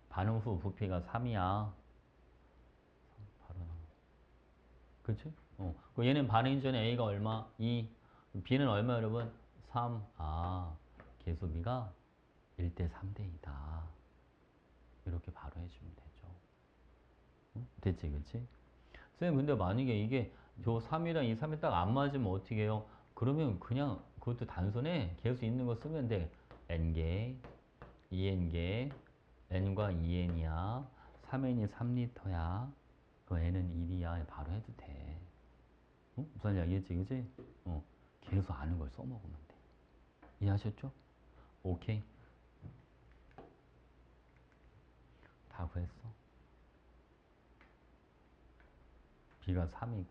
반응 후 부피가 3이야. 바로 나와. 그치? 그 얘는 반응 전에 A가 얼마? 2. B는 얼마 여러분? 3. 아, 계수비가 1대 3대 2다. 이렇게 바로 해주면 되죠. 됐지, 그치? 선생님, 근데 만약에 이게 저 3이랑 이 3이 딱 안 맞으면 어떻게 해요? 그러면 그냥 그것도 단순해. 계수 있는 거 쓰면 돼. n개, 2n개, n과 2n이야. 3n이 3리터야. 그 n은 1이야. 바로 해도 돼. 무슨 이야기했지, 그치? 계수 아는 걸 써먹으면 돼. 이해하셨죠? 오케이. 다 구했어. B가 3이고,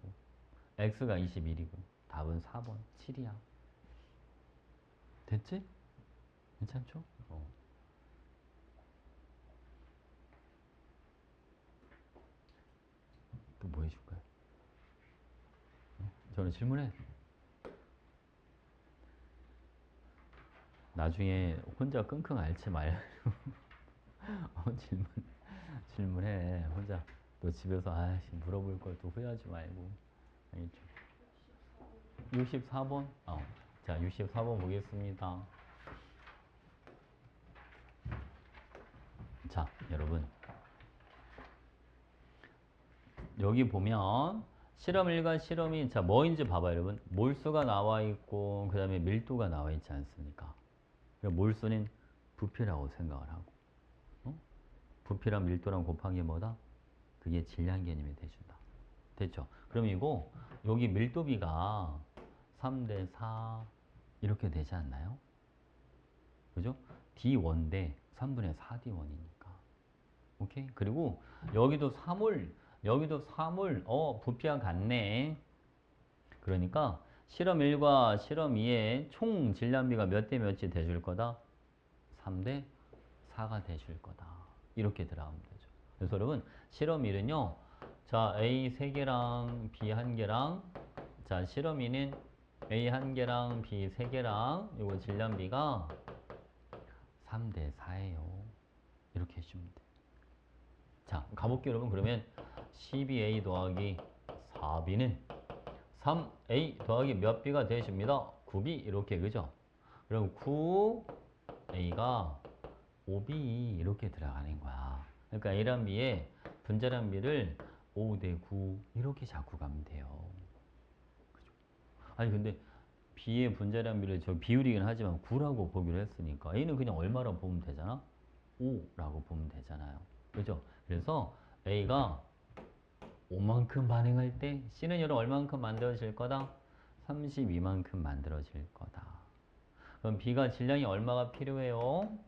X가 21이고, 답은 4번, 7이야. 됐지? 괜찮죠? 저는 질문해. 나중에 혼자 끙끙 앓지 말고 질문해. 혼자 너 집에서 아씨 물어볼 걸 또 후회하지 말고. 알겠죠? 64번? 자, 64번 보겠습니다. 자, 여러분. 여기 보면 실험 1과 실험 2, 자, 뭐인지 봐봐요, 여러분. 몰수가 나와 있고, 그 다음에 밀도가 나와 있지 않습니까? 그러니까 몰수는 부피라고 생각을 하고, 부피랑 밀도랑 곱하기 뭐다? 그게 질량 개념이 돼준다. 됐죠? 그럼 이거, 여기 밀도비가 3대 4 이렇게 되지 않나요? 그죠? D1 대 3분의 4D1이니까. 오케이? 그리고 여기도 3월, 여기도 3월, 부피와 같네. 그러니까 실험 1과 실험 2의 총 질량비가 몇 대 몇이 돼줄 거다? 3대 4가 돼줄 거다. 이렇게 들어가면 되죠. 그래서 여러분, 실험 1은요. 자, A 3개랑 B 1개랑 자, 실험 2는 A 1개랑 B 3개랑 이거 질량비가 3대 4예요. 이렇게 해주면 돼. 자, 가볼게요, 여러분. 그러면 12A 더하기 4B는 3A 더하기 몇 B가 되십니다? 9B 이렇게, 그죠? 그럼 9A가 5B 이렇게 들어가는 거야. 그러니까 A랑 B의 분자량 비를 5대 9 이렇게 잡고 가면 돼요. 그죠? 아니 근데 B의 분자량 비를 저 비율이긴 하지만 9라고 보기로 했으니까 A는 그냥 얼마라고 보면 되잖아? 5라고 보면 되잖아요. 그죠? 그래서 A가 5만큼 반응할 때 C는 여러분 얼만큼 만들어질 거다? 32만큼 만들어질 거다. 그럼 B가 질량이 얼마가 필요해요?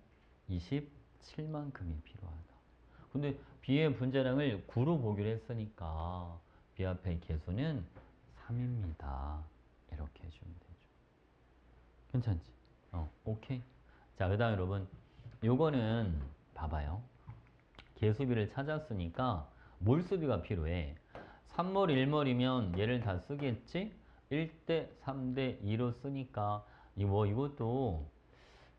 27만큼이 필요하다. 근데 B의 분자량을 9로 보기로 했으니까 B 앞에 개수는 3입니다. 이렇게 해주면 되죠. 괜찮지? 오케이. 자, 그 다음 여러분 요거는 봐봐요. 개수비를 찾았으니까 몰수비가 필요해. 3몰, 1몰이면 얘를 다 쓰겠지? 1대 3대 2로 쓰니까 이것도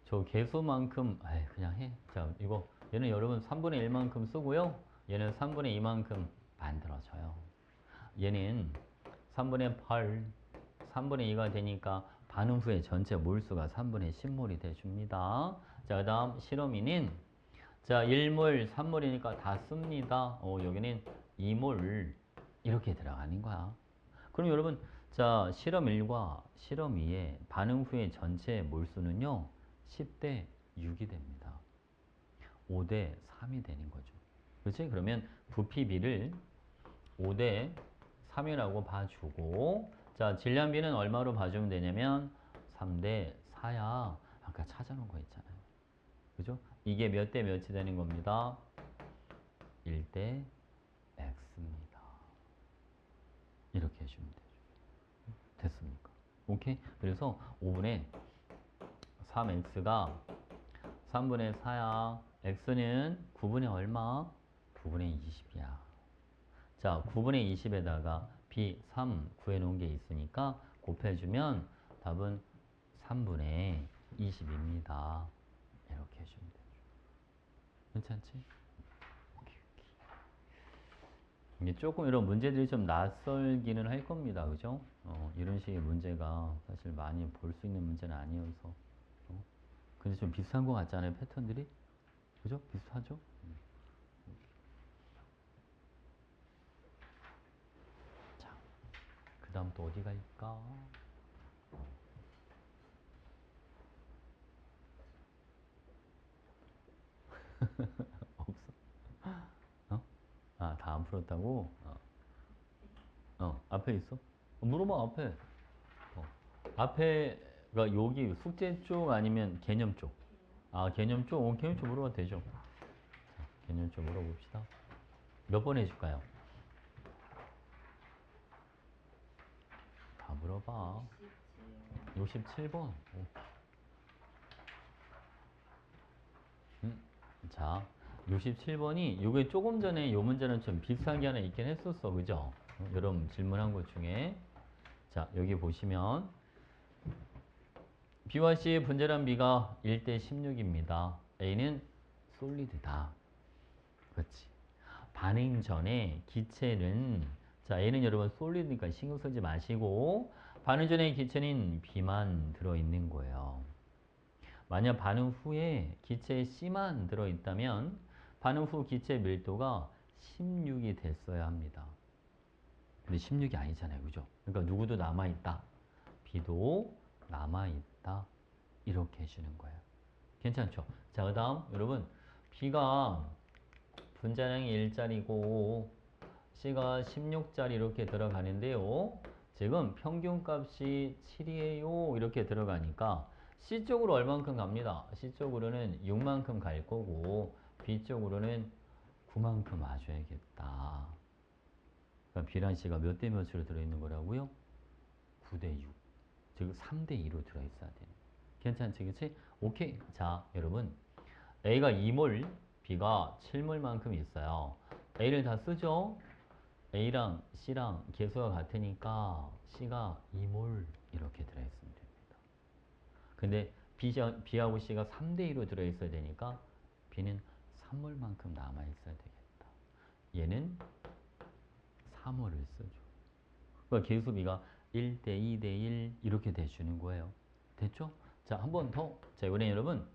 저 개수만큼 그냥 해. 자, 이거 얘는 여러분 3분의 1만큼 쓰고요. 얘는 3분의 2만큼 만들어져요. 얘는 3분의 8, 3분의 2가 되니까 반응 후에 전체 몰수가 3분의 10몰이 돼줍니다. 자, 그 다음 실험이는 자, 1몰, 3몰이니까 다 씁니다. 여기는 2몰 이렇게 들어가는 거야. 그럼 여러분, 자, 실험 1과 실험 2의 반응 후에 전체 몰수는요. 10대 6이 됩니다. 5대 3이 되는 거죠. 그렇지? 그러면 부피비를 5대 3이라고 봐주고 자, 질량비는 얼마로 봐주면 되냐면 3대 4야. 아까 찾아놓은 거 있잖아요. 그죠? 이게 몇 대 몇이 되는 겁니다. 1대 x입니다. 이렇게 해주면 되죠. 됐습니까? 오케이? 그래서 5분의 3x가 3분의 4야. x는 9분의 얼마? 9분의 20이야. 자, 9분의 20에다가 b 3 구해놓은 게 있으니까 곱해주면 답은 3분의 20입니다. 이렇게 해주면 되죠. 괜찮지? 이게 조금 이런 문제들이 좀 낯설기는 할 겁니다. 그죠? 이런 식의 문제가 사실 많이 볼 수 있는 문제는 아니어서. 근데 좀 비슷한 것 같지 않아요? 패턴들이? 그죠? 비슷하죠? 자, 그 다음 또 어디 갈까? 없어? 다 안 풀었다고? 앞에 있어? 물어봐, 앞에. 앞에가 여기 숙제 쪽 아니면 개념 쪽? 개념 쪽? 개념 쪽 물어봐도 되죠. 자, 개념 쪽 물어봅시다. 몇 번 해줄까요? 다 물어봐. 67번. 자, 67번이 요게 조금 전에 요 문제는 좀 비슷한 게 하나 있긴 했었어. 그죠? 여러분 질문한 것 중에. 자, 여기 보시면 B와 C의 분자량 B가 1대 16입니다. A는 솔리드다. 그렇지. 반응 전에 기체는 자, A는 여러분 솔리드니까 신경 쓰지 마시고 반응 전에 기체는 B만 들어있는 거예요. 만약 반응 후에 기체에 C만 들어있다면 반응 후 기체 밀도가 16이 됐어야 합니다. 근데 16이 아니잖아요. 그죠? 그러니까 누구도 남아있다. B도 남아있다. 이렇게 해주는 거예요. 괜찮죠? 자, 그 다음 여러분 B가 분자량이 1짜리고 C가 16짜리 이렇게 들어가는데요. 지금 평균값이 7이에요. 이렇게 들어가니까 C쪽으로 얼만큼 갑니다. C쪽으로는 6만큼 갈 거고 B쪽으로는 9만큼 와줘야겠다. 그러니까 B랑 C가 몇 대 몇으로 들어있는 거라고요? 9대 6. 즉 3대 2로 들어있어야 돼요. 괜찮지? 그치? 오케이. 자, 여러분 A가 2몰, B가 7몰만큼 있어요. A를 다 쓰죠? A랑 C랑 개수가 같으니까 C가 2몰 이렇게 들어있으면 됩니다. 근데 B하고 C가 3대2로 들어있어야 되니까 B는 3몰만큼 남아있어야 되겠다. 얘는 3몰을 쓰죠. 그러니까 개수 B가 1대 2대 1 이렇게 돼주는 거예요. 됐죠? 자, 한 번 더. 자, 이번엔 여러분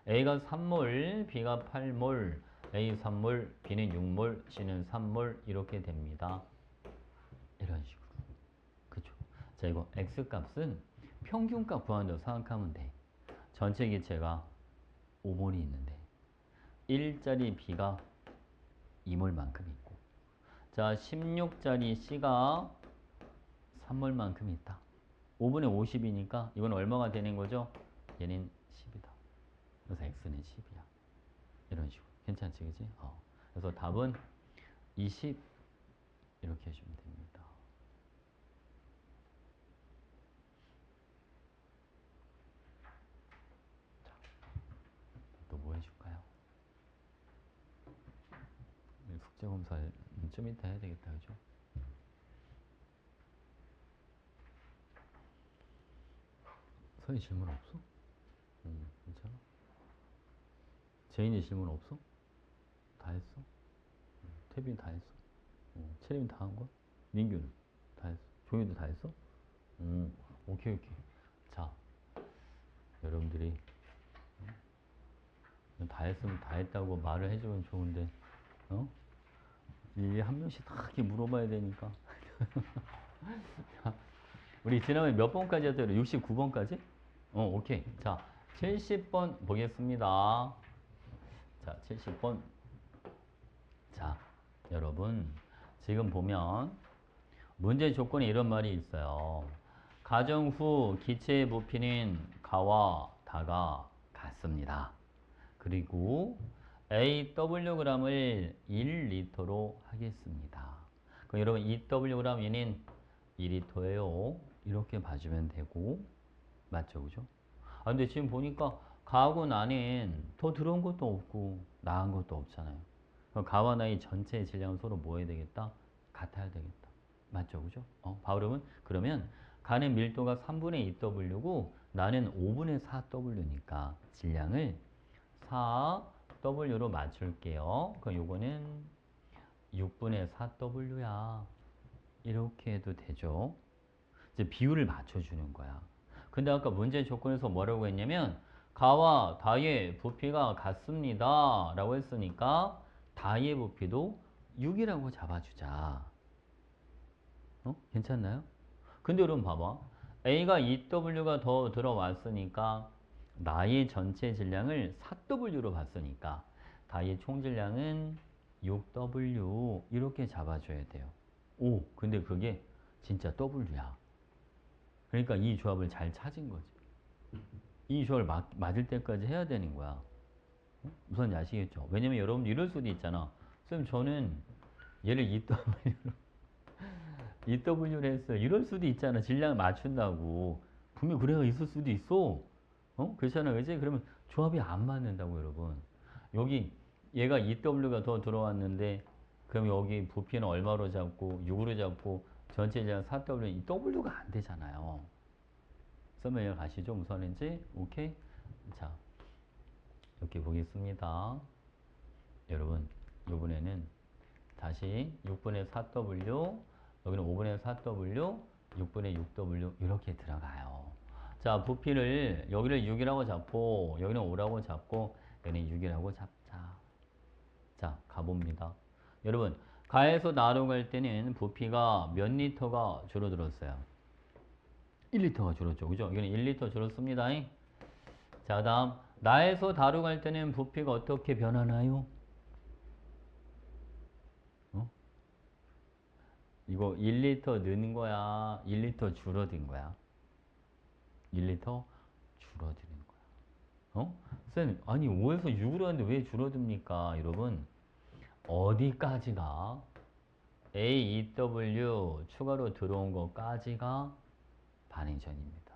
A가 3몰, B가 8몰, A 3몰, B는 6몰, C는 3몰 이렇게 됩니다. 이런 식으로. 그죠? 자, 이거 X값은 평균값 구한다고 생각하면 돼. 전체 기체가 5몰이 있는데 1짜리 B가 2몰만큼 있고 자, 16짜리 C가 3몰만큼 있다. 5분의 50이니까 이건 얼마가 되는 거죠? 얘는 10이다. 그래서 X는 10이야. 이런 식으로. 괜찮지, 그지? 그래서 답은 20 이렇게 해주면 됩니다. 자, 또 뭐 해줄까요? 숙제 검사 좀 이따 해야 되겠다, 그죠? 서희 질문 없어? 괜찮아? 제인이 질문 없어? 다 했어? 태빈이 다 했어? 채림이 다 한 거야? 민규는? 다 했어? 종이도 다 했어? 오케이, 오케이. 자, 여러분들이 다 했으면 다 했다고 말을 해주면 좋은데, 이게 한 명씩 다 이렇게 물어봐야 되니까. 우리 지난번에 몇 번까지 했더라? 69번까지? 오케이. 자, 70번 보겠습니다. 자, 70번. 자, 여러분. 지금 보면 문제 조건에 이런 말이 있어요. 가정 후 기체의 부피는 가와 다가 같습니다. 그리고 AWg을 1리터로 하겠습니다. 그럼 여러분 2Wg 얘는 2리터예요. 이렇게 봐주면 되고 맞죠? 그죠? 근데 지금 보니까 가하고 나는 더 들어온 것도 없고 나은 것도 없잖아요. 그럼 가와 나의 전체 질량은 서로 뭐 해야 되겠다? 같아야 되겠다. 맞죠? 그죠? 바울음은 그러면 가는 밀도가 3분의 2W고 나는 5분의 4W니까 질량을 4W로 맞출게요. 그럼 요거는 6분의 4W야. 이렇게 해도 되죠. 이제 비율을 맞춰주는 거야. 근데 아까 문제 조건에서 뭐라고 했냐면 가와 다의 부피가 같습니다. 라고 했으니까 다의 부피도 6이라고 잡아주자. 괜찮나요? 근데 여러분 봐봐. A가 2W가 더 들어왔으니까 나의 전체 질량을 4W로 봤으니까 다의 총질량은 6W 이렇게 잡아줘야 돼요. 오, 근데 그게 진짜 W야. 그러니까 이 조합을 잘 찾은 거지. 이 조합을 맞을 때까지 해야 되는 거야. 무슨 아시겠죠? 왜냐면 여러분 이럴 수도 있잖아. 선생님 저는 얘를 2W를 했어요. 이럴 수도 있잖아. 질량을 맞춘다고. 분명 그래가 있을 수도 있어. 그렇잖아. 그지? 그러면 조합이 안 맞는다고 여러분. 여기 얘가 2W가 더 들어왔는데 그럼 여기 부피는 얼마로 잡고 6으로 잡고 전체 질량 4W, 이 W가 안 되잖아요. 설명해 가시죠. 무슨 말인지. 오케이. 자, 이렇게 보겠습니다. 여러분, 이번에는 다시 6분의 4W, 여기는 5분의 4W, 6분의 6W 이렇게 들어가요. 자, 부피를 여기를 6이라고 잡고 여기는 5라고 잡고 여기는 6이라고 잡자. 자, 가봅니다. 여러분, 가에서 나로 갈 때는 부피가 몇 리터가 줄어들었어요? 1리터가 줄었죠. 그죠? 여기는 1리터 줄었습니다. 자, 다음 나에서 다로 갈 때는 부피가 어떻게 변하나요? 어? 이거 1리터 는 거야? 1리터 줄어든 거야? 1리터 줄어드는 거야. 어? 쌤, 아니 5에서 6으로 하는데 왜 줄어듭니까? 여러분, 어디까지가 AEW 추가로 들어온 것까지가 반응전입니다.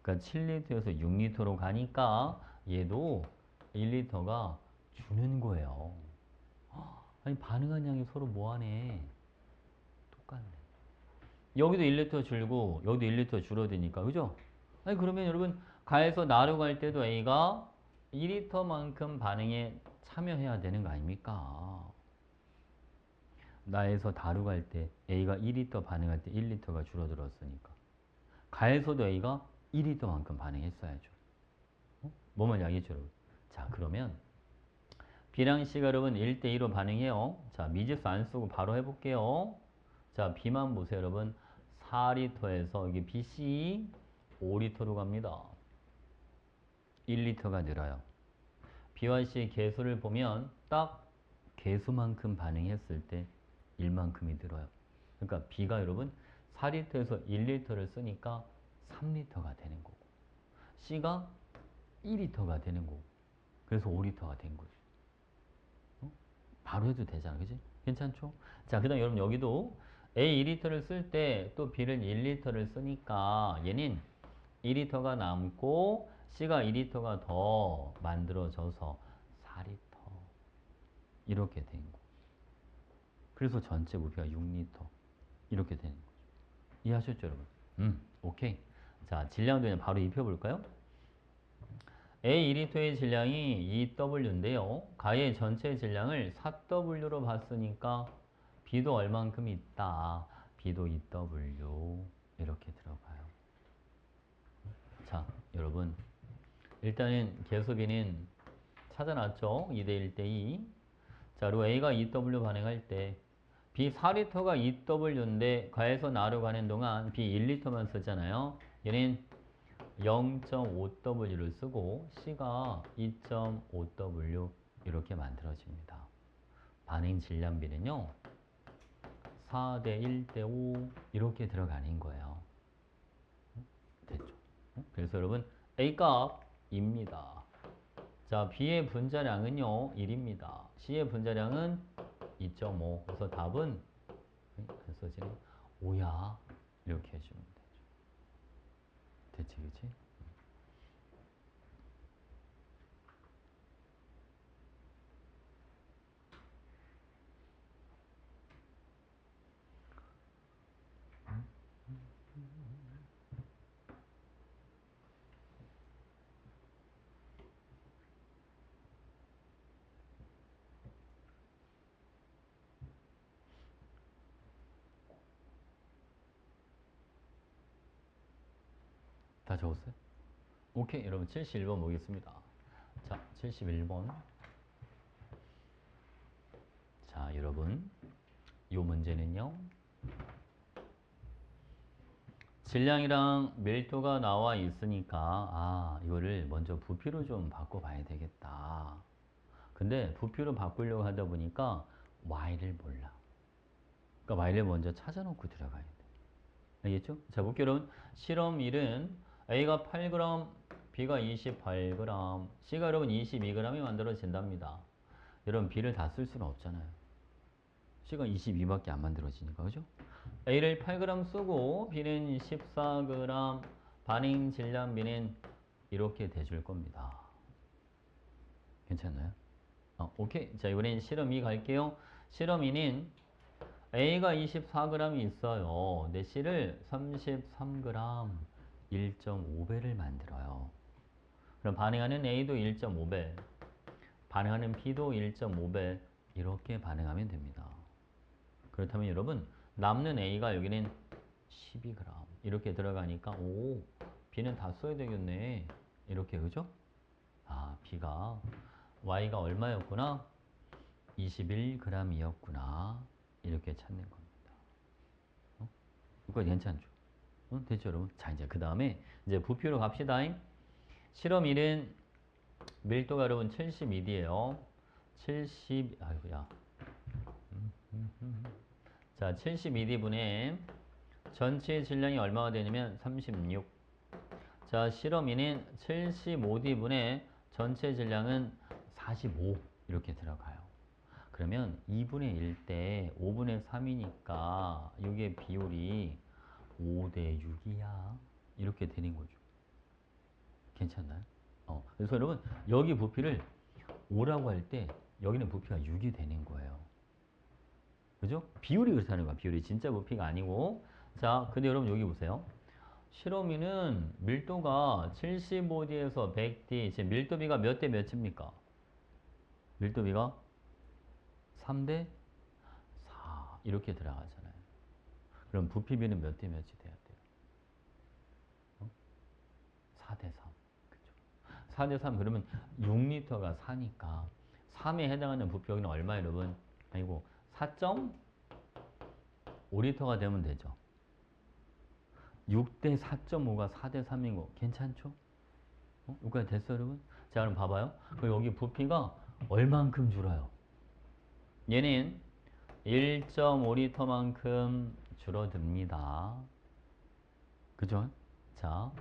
그러니까 7리터에서 6리터로 가니까 얘도 1리터가 주는 거예요. 아니 반응한 양이 서로 뭐하네. 똑같네. 여기도 1리터 줄고 여기도 1리터 줄어드니까 그죠? 아니 그러면 여러분 가에서 나로 갈 때도 A가 2리터만큼 반응에 참여해야 되는 거 아닙니까? 나에서 다로 갈 때 A가 2리터 반응할 때 1리터가 줄어들었으니까 가에서도 A가 2리터만큼 반응했어야죠. 뭐만 양이죠 여러분. 자 그러면 B랑 C가 여러분 1대2로 반응해요. 자 미지수 안 쓰고 바로 해볼게요. 자 B만 보세요 여러분. 4리터에서 여기 BC 5리터로 갑니다. 1리터가 늘어요. B와 C 개수를 보면 딱 개수만큼 반응했을 때 1만큼이 늘어요. 그러니까 B가 여러분 4리터에서 1리터를 쓰니까 3리터가 되는 거고 C가 2리터가 되는 거고 그래서 5리터가 된 거죠. 바로 해도 되잖아. 그지? 괜찮죠? 자, 그 다음 여러분 여기도 A 2리터를 쓸 때 또 B를 1리터를 쓰니까 얘는 2리터가 남고 C가 2리터가 더 만들어져서 4리터 이렇게 된 거. 그래서 전체 부피가 6리터 이렇게 되는 거죠. 이해하셨죠, 여러분? 오케이. 자, 질량도 그냥 바로 입혀볼까요? A 2리터의 질량이 2W인데요. 가의 전체 질량을 4W로 봤으니까 B도 얼만큼 있다. B도 2W 이렇게 들어가요. 자, 여러분 일단은 개수비는 찾아놨죠? 2대 1대2. 자, 그리고 A가 2W 반응할 때 B 4리터가 2W인데 가에서 나로 가는 동안 B 1리터만 쓰잖아요. 얘는 0.5W를 쓰고 C가 2.5W 이렇게 만들어집니다. 반응 질량비는요. 4대 1대 5 이렇게 들어가는 거예요. 됐죠? 그래서 여러분 A 값입니다. 자, B의 분자량은요. 1입니다. C의 분자량은 2.5. 그래서 답은 안 써지네. 5야. 이렇게 해주면 되죠. 됐지, 그치? 다 적었어요? 오케이, 여러분 71번 보겠습니다. 자, 71번. 자, 여러분 이 문제는요. 질량이랑 밀도가 나와 있으니까 이거를 먼저 부피로 좀 바꿔봐야 되겠다. 근데 부피로 바꾸려고 하다 보니까 Y를 몰라. 그러니까 Y를 먼저 찾아놓고 들어가야 돼. 알겠죠? 자, 볼게요, 여러분. 실험 1은 A가 8g, B가 28g, C가 여러분 22g이 만들어진답니다. 여러분, B를 다 쓸 수는 없잖아요. C가 22밖에 안 만들어지니까, 그죠? A를 8g 쓰고 B는 14g, 반응 질량 B는 이렇게 돼줄 겁니다. 괜찮나요? 오케이. 자, 이번엔 실험 2 갈게요. 실험 2는 A가 24g이 있어요. 내 C를 33g 1.5배를 만들어요. 그럼 반응하는 A도 1.5배, 반응하는 B도 1.5배 이렇게 반응하면 됩니다. 그렇다면 여러분 남는 A가 여기는 12g 이렇게 들어가니까 오 B는 다 써야 되겠네. 이렇게 그죠? 아 B가 Y가 얼마였구나? 21g이었구나. 이렇게 찾는 겁니다. 이거 괜찮죠? 됐죠 여러분? 자 이제 그 다음에 이제 부피로 갑시다. 실험 1은 밀도가 여러분 72D예요. 70 아이고야. 자 72D분의 전체 질량이 얼마가 되냐면 36. 자 실험 2는 75D분의 전체 질량은 45 이렇게 들어가요. 그러면 2분의 1 대 5분의 3이니까 이게 비율이 5대 6이야. 이렇게 되는 거죠. 괜찮나요? 그래서 여러분 여기 부피를 5라고 할 때 여기는 부피가 6이 되는 거예요. 그죠? 비율이 그렇다는 거야. 비율이 진짜 부피가 아니고. 자, 근데 여러분 여기 보세요. 실험이는 밀도가 75D에서 100D. 지금 밀도비가 몇 대 몇입니까? 밀도비가 3대 4 이렇게 들어가잖아요. 그럼 부피비는 몇 대 몇이 돼야 돼요? 4대 3. 그죠? 4대 3 그러면 6리터가 4니까 3에 해당하는 부피여기는 얼마 여러분? 아니고 4.5리터가 되면 되죠. 6대 4.5가 4대 3인 거 괜찮죠? 여기까지 됐어요 여러분? 자 그럼 봐봐요. 그럼 여기 부피가 얼만큼 줄어요? 얘는 1.5리터만큼 줄어듭니다. 그죠? 자,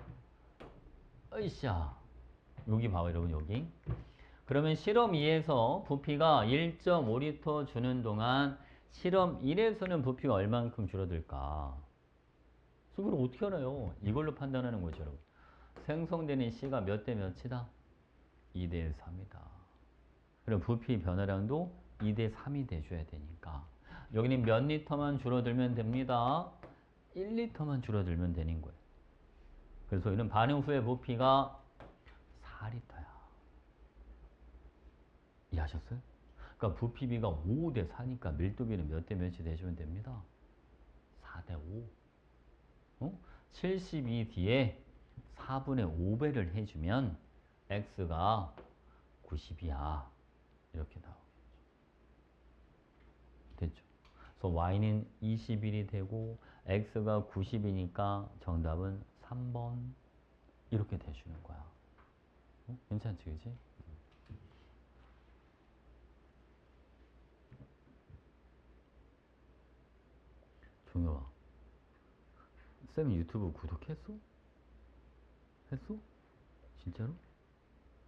으쌰. 여기 봐요 여러분 여기. 그러면 실험 2에서 부피가 1.5리터 주는 동안 실험 1에서는 부피가 얼만큼 줄어들까? 그걸 어떻게 알아요? 이걸로 판단하는 거죠 여러분. 생성되는 C가 몇 대 몇이다? 2대 3이다. 그럼 부피 변화량도 2대 3이 돼줘야 되니까 여기는 몇 리터만 줄어들면 됩니다. 1리터만 줄어들면 되는 거예요. 그래서 이는 반응 후의 부피가 4리터야. 이해하셨어요? 그러니까 부피비가 5대 4니까 밀도비는 몇 대 몇이 돼주면 됩니다. 4대 5. 72D에 4분의 5배를 해주면 X가 90이야. 이렇게 나오겠죠. 됐죠? 그래서 Y는 21이 되고 X가 90이니까 정답은 3번 이렇게 되주는 거야. 괜찮지 그지? 종혁아 쌤 유튜브 구독했어? 했어? 진짜로?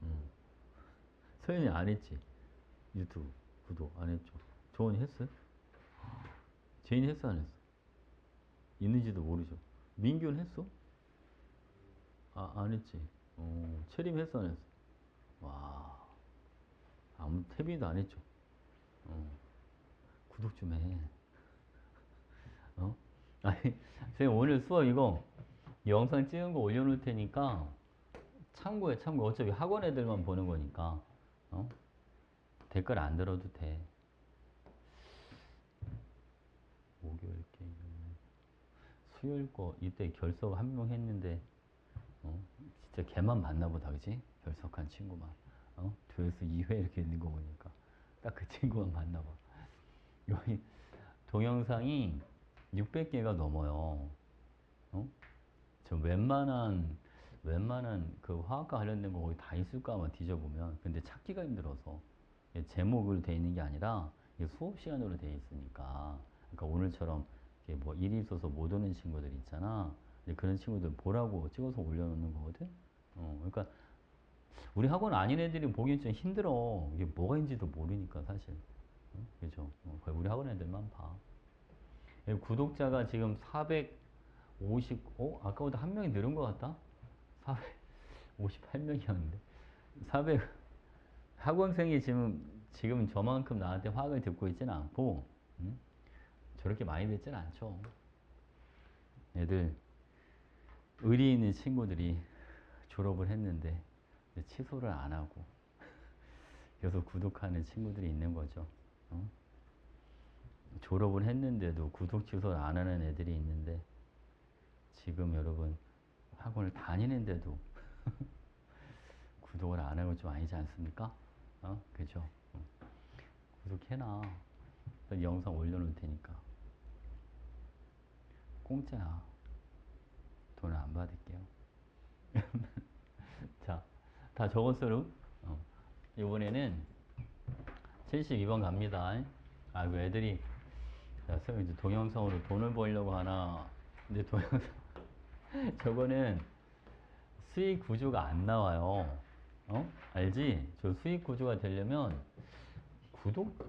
응. 서현이 안 했지? 유튜브 구독 안 했죠? 조원이 했어요? 제인이 했어 안 했어? 있는지도 모르죠? 민규는 했어? 안 했지? 채림 했어 안 했어? 와 아무 태빈이도 안 했죠? 구독 좀 해. 아니 선생님 오늘 수업 이거 영상 찍은 거 올려놓을 테니까 참고해 참고. 어차피 학원 애들만 보는 거니까 댓글 안 들어도 돼. 목요일 게임 수요일 거 이때 결석 한 명 했는데 진짜 걔만 봤나 보다 그지? 결석한 친구만 조회수 2회 이렇게 있는 거 보니까 딱 그 친구만 봤나 봐. 여기 동영상이 600개가 넘어요. 저 웬만한 그 화학과 관련된 거 거기 다 있을까 아마 뒤져보면. 근데 찾기가 힘들어서 제목으로 돼 있는 게 아니라 이게 수업 시간으로 돼 있으니까. 그러니까 오늘처럼 이게 뭐 일이 있어서 못 오는 친구들 있잖아. 그런 친구들 보라고 찍어서 올려놓는 거거든. 그러니까 우리 학원 아닌 애들이 보기엔 좀 힘들어. 이게 뭐가 있는지도 모르니까 사실. 그죠? 거의 우리 학원 애들만 봐. 구독자가 지금 450, 아까보다 한 명이 늘은 것 같다? 458명이었는데. 400, 학원생이 지금 저만큼 나한테 화학을 듣고 있지는 않고, 저렇게 많이 됐진 않죠. 애들 의리 있는 친구들이 졸업을 했는데 취소를 안 하고 계속 구독하는 친구들이 있는 거죠. 어? 졸업을 했는데도 구독 취소를 안 하는 애들이 있는데 지금 여러분 학원을 다니는데도 구독을 안 하고 좀 아니지 않습니까? 그죠? 구독해놔. 영상 올려놓을 테니까. 공짜야. 돈을 안 받을게요. 자, 다 적었어요? 이번에는 72번 갑니다. 아이고, 애들이, 야, 쌤 이제 동영상으로 돈을 벌려고 하나. 근데 동영상, 저거는 수익 구조가 안 나와요. 알지? 저 수익 구조가 되려면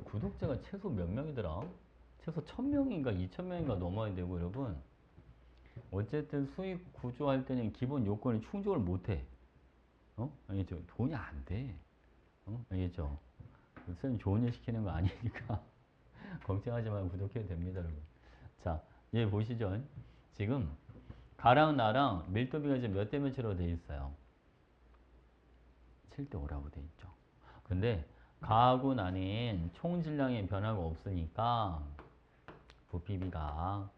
구독자가 최소 몇 명이더라? 최소 1000명인가 2000명인가 넘어야 되고, 여러분. 어쨌든 수익 구조할 때는 기본 요건이 충족을 못 해. 알겠죠? 돈이 안 돼. 알겠죠? 쌤 좋은 일 시키는 거 아니니까 걱정하지 말고 구독해도 됩니다, 여러분. 자, 얘 보시죠. 지금 가랑 나랑 밀도비가 지금 몇 대 몇으로 돼 있어요? 7대 5라고 돼 있죠. 근데 가하고 나는 총 질량의 변화가 없으니까 부피비가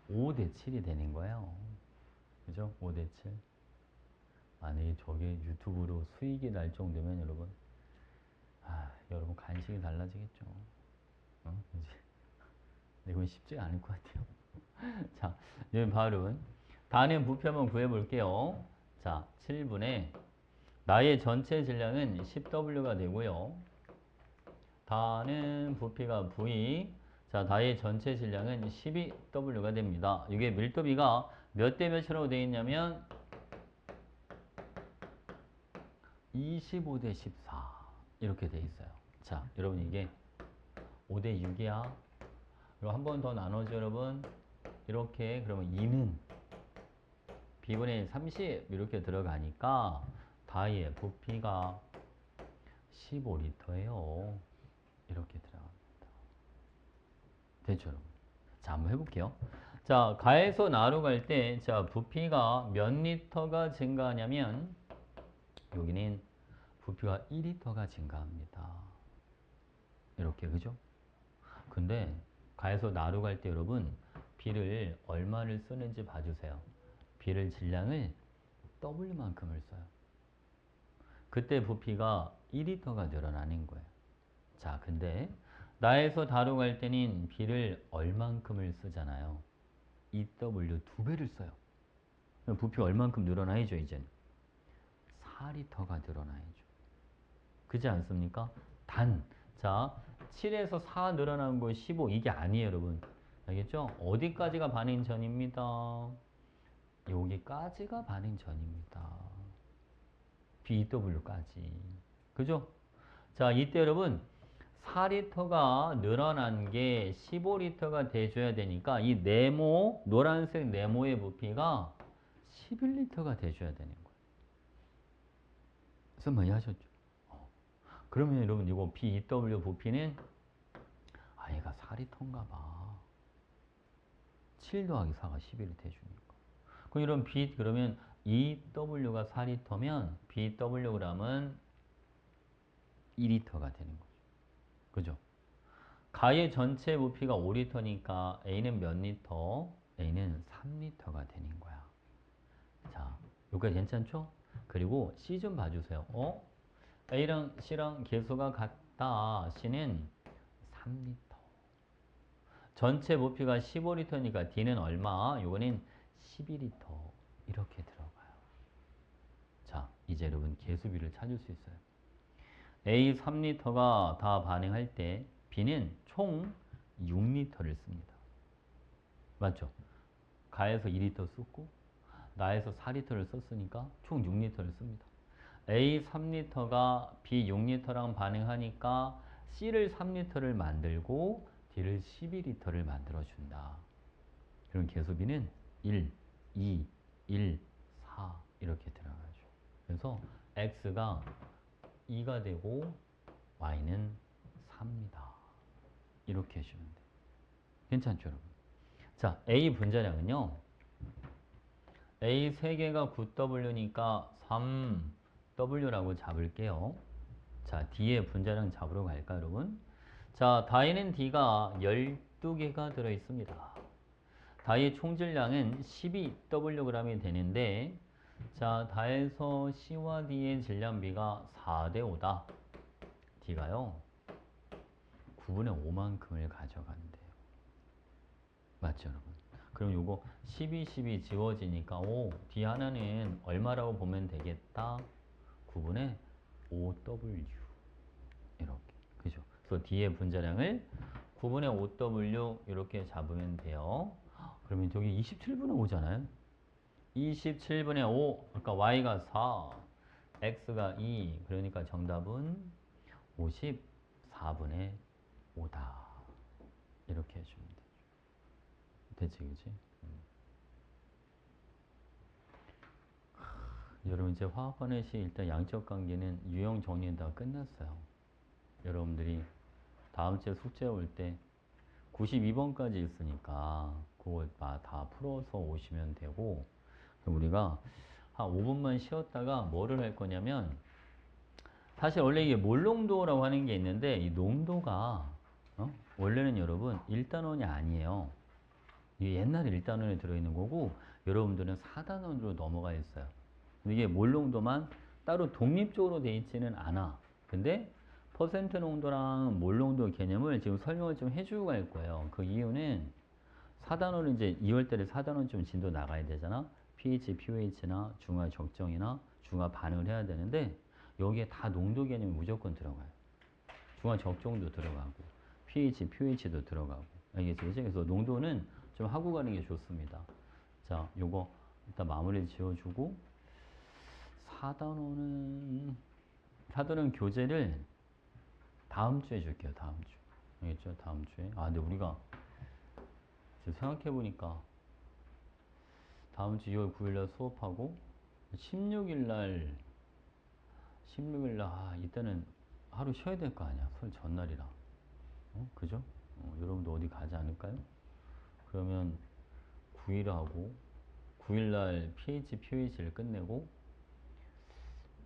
5대 7이 되는 거예요. 그죠? 5대 7. 만약에 저게 유튜브로 수익이 날 정도면 여러분, 여러분 간식이 달라지겠죠. 그지? 근데 이건 쉽지가 않을 것 같아요. 자, 여기 바로 다는 부피 한번 구해볼게요. 자, 7분의 나의 전체 질량은 10W가 되고요. 다는 부피가 V. 자, 나의 전체 질량은 12W가 됩니다. 이게 밀도비가 몇 대 몇이라고 되어 있냐면 25대 14 이렇게 돼 있어요. 자, 여러분 이게 5대 6이야. 그럼 한 번 더 나눠줘, 여러분. 이렇게 그러면 2는 B분의 30 이렇게 들어가니까 다의 부피가 15L예요. 이렇게 들어갑니다. 됐죠, 여러분? 자, 한번 해볼게요. 자, 가에서 나로 갈 때, 자, 부피가 몇 리터가 증가하냐면, 여기는 부피가 1리터가 증가합니다. 이렇게, 그죠? 근데, 가에서 나로 갈 때 여러분, B를 얼마를 쓰는지 봐주세요. B를 질량을 W만큼을 써요. 그때 부피가 1리터가 늘어나는 거예요. 자, 근데 나에서 다로 갈 때는 B를 얼만큼을 쓰잖아요. EW 2배를 써요. 부피 얼만큼 늘어나야죠, 이젠? 4리터가 늘어나야죠. 그지 않습니까? 자, 7에서 4 늘어난 거 15, 이게 아니에요, 여러분. 알겠죠? 어디까지가 반응 전입니다. 여기까지가 반응 전입니다. BW까지. 그죠? 자, 이때 여러분 4리터가 늘어난 게 15리터가 돼줘야 되니까 이 네모, 노란색 네모의 부피가 11리터가 돼줘야 되는 거예요. 무슨 많이 하셨죠? 그러면 여러분 이거 BEW 부피는 얘가 4리터인가 봐. 7 더하기 4가 11리터 해주니까. 그럼 이런 그러면 EW가 4리터면 BWg은 2리터가 되는 거죠. 그죠? 가의 전체 부피가 5리터니까 A는 몇 리터? A는 3리터가 되는 거야. 자, 여기까지 괜찮죠? 그리고 C 좀 봐주세요. A랑 C랑 개수가 같다. C는 3리터. 전체 부피가 15리터니까 D는 얼마? 요거는 12리터. 이렇게 들어가요. 자, 이제 여러분 개수비를 찾을 수 있어요. A 3리터가 다 반응할 때 B는 총 6리터를 씁니다. 맞죠? 가에서 2리터 썼고 나에서 4리터를 썼으니까 총 6리터를 씁니다. A 3리터가 B 6리터랑 반응하니까 C를 3리터를 만들고 D를 12리터를 만들어준다. 그럼 개수비는 1, 2, 1, 4 이렇게 들어가죠. 그래서 X가 2가 되고 Y는 4입니다. 이렇게 해주면 돼요. 괜찮죠, 여러분? 자, A 분자량은요. A 3개가 9W니까 3W라고 잡을게요. 자, D의 분자량 잡으러 갈까요, 여러분? 자, 다이는 D가 12개가 들어있습니다. 다이의 총질량은 12Wg이 되는데, 자, 다에서 C와 D의 질량비가 4대 5다. D가요, 9분의 5만큼을 가져간대요. 맞죠, 여러분? 그럼 요거 12, 12 지워지니까, 오, D 하나는 얼마라고 보면 되겠다? 9분의 5W. 이렇게. 그죠? 그래서 D의 분자량을 9분의 5W 이렇게 잡으면 돼요. 그러면 저기 27분의 5잖아요. 27분의 5. 그러니까 Y가 4, X가 2. 그러니까 정답은 54분의 5다. 이렇게 해주면 되죠. 됐지, 그치? 여러분 이제 화학환원식 일단 양적 관계는 유형 정리는 다 끝났어요. 여러분들이 다음 주에 숙제 올 때 92번까지 있으니까 그거 다 풀어서 오시면 되고, 그럼 우리가 한 5분만 쉬었다가 뭐를 할 거냐면, 사실 원래 이게 몰농도라고 하는 게 있는데 이 농도가 원래는 여러분 1단원이 아니에요. 이게 옛날에 1단원에 들어있는 거고 여러분들은 4단원으로 넘어가 있어요. 이게 몰농도만 따로 독립적으로 돼 있지는 않아. 근데 퍼센트 농도랑 몰농도 개념을 지금 설명을 좀 해주고 갈 거예요. 그 이유는 4단원은 이제 2월달에 4단원 좀 진도 나가야 되잖아. pH, pH나 중화 적정이나 중화 반응을 해야 되는데 여기에 다 농도 개념이 무조건 들어가요. 중화 적정도 들어가고 pH, pH도 들어가고. 알겠죠? 그래서 농도는 좀 하고 가는 게 좋습니다. 자, 요거 일단 마무리 지어주고 4단원은 교재를 다음 주에 줄게요. 다음 주. 알겠죠? 다음 주에. 아, 근데 우리가 지금 생각해보니까 다음 주 2월 9일날 수업하고 16일날 이때는 하루 쉬어야 될 거 아니야. 설 전날이라. 그죠? 여러분도 어디 가지 않을까요? 그러면 9일하고 9일날 pH, pH를 끝내고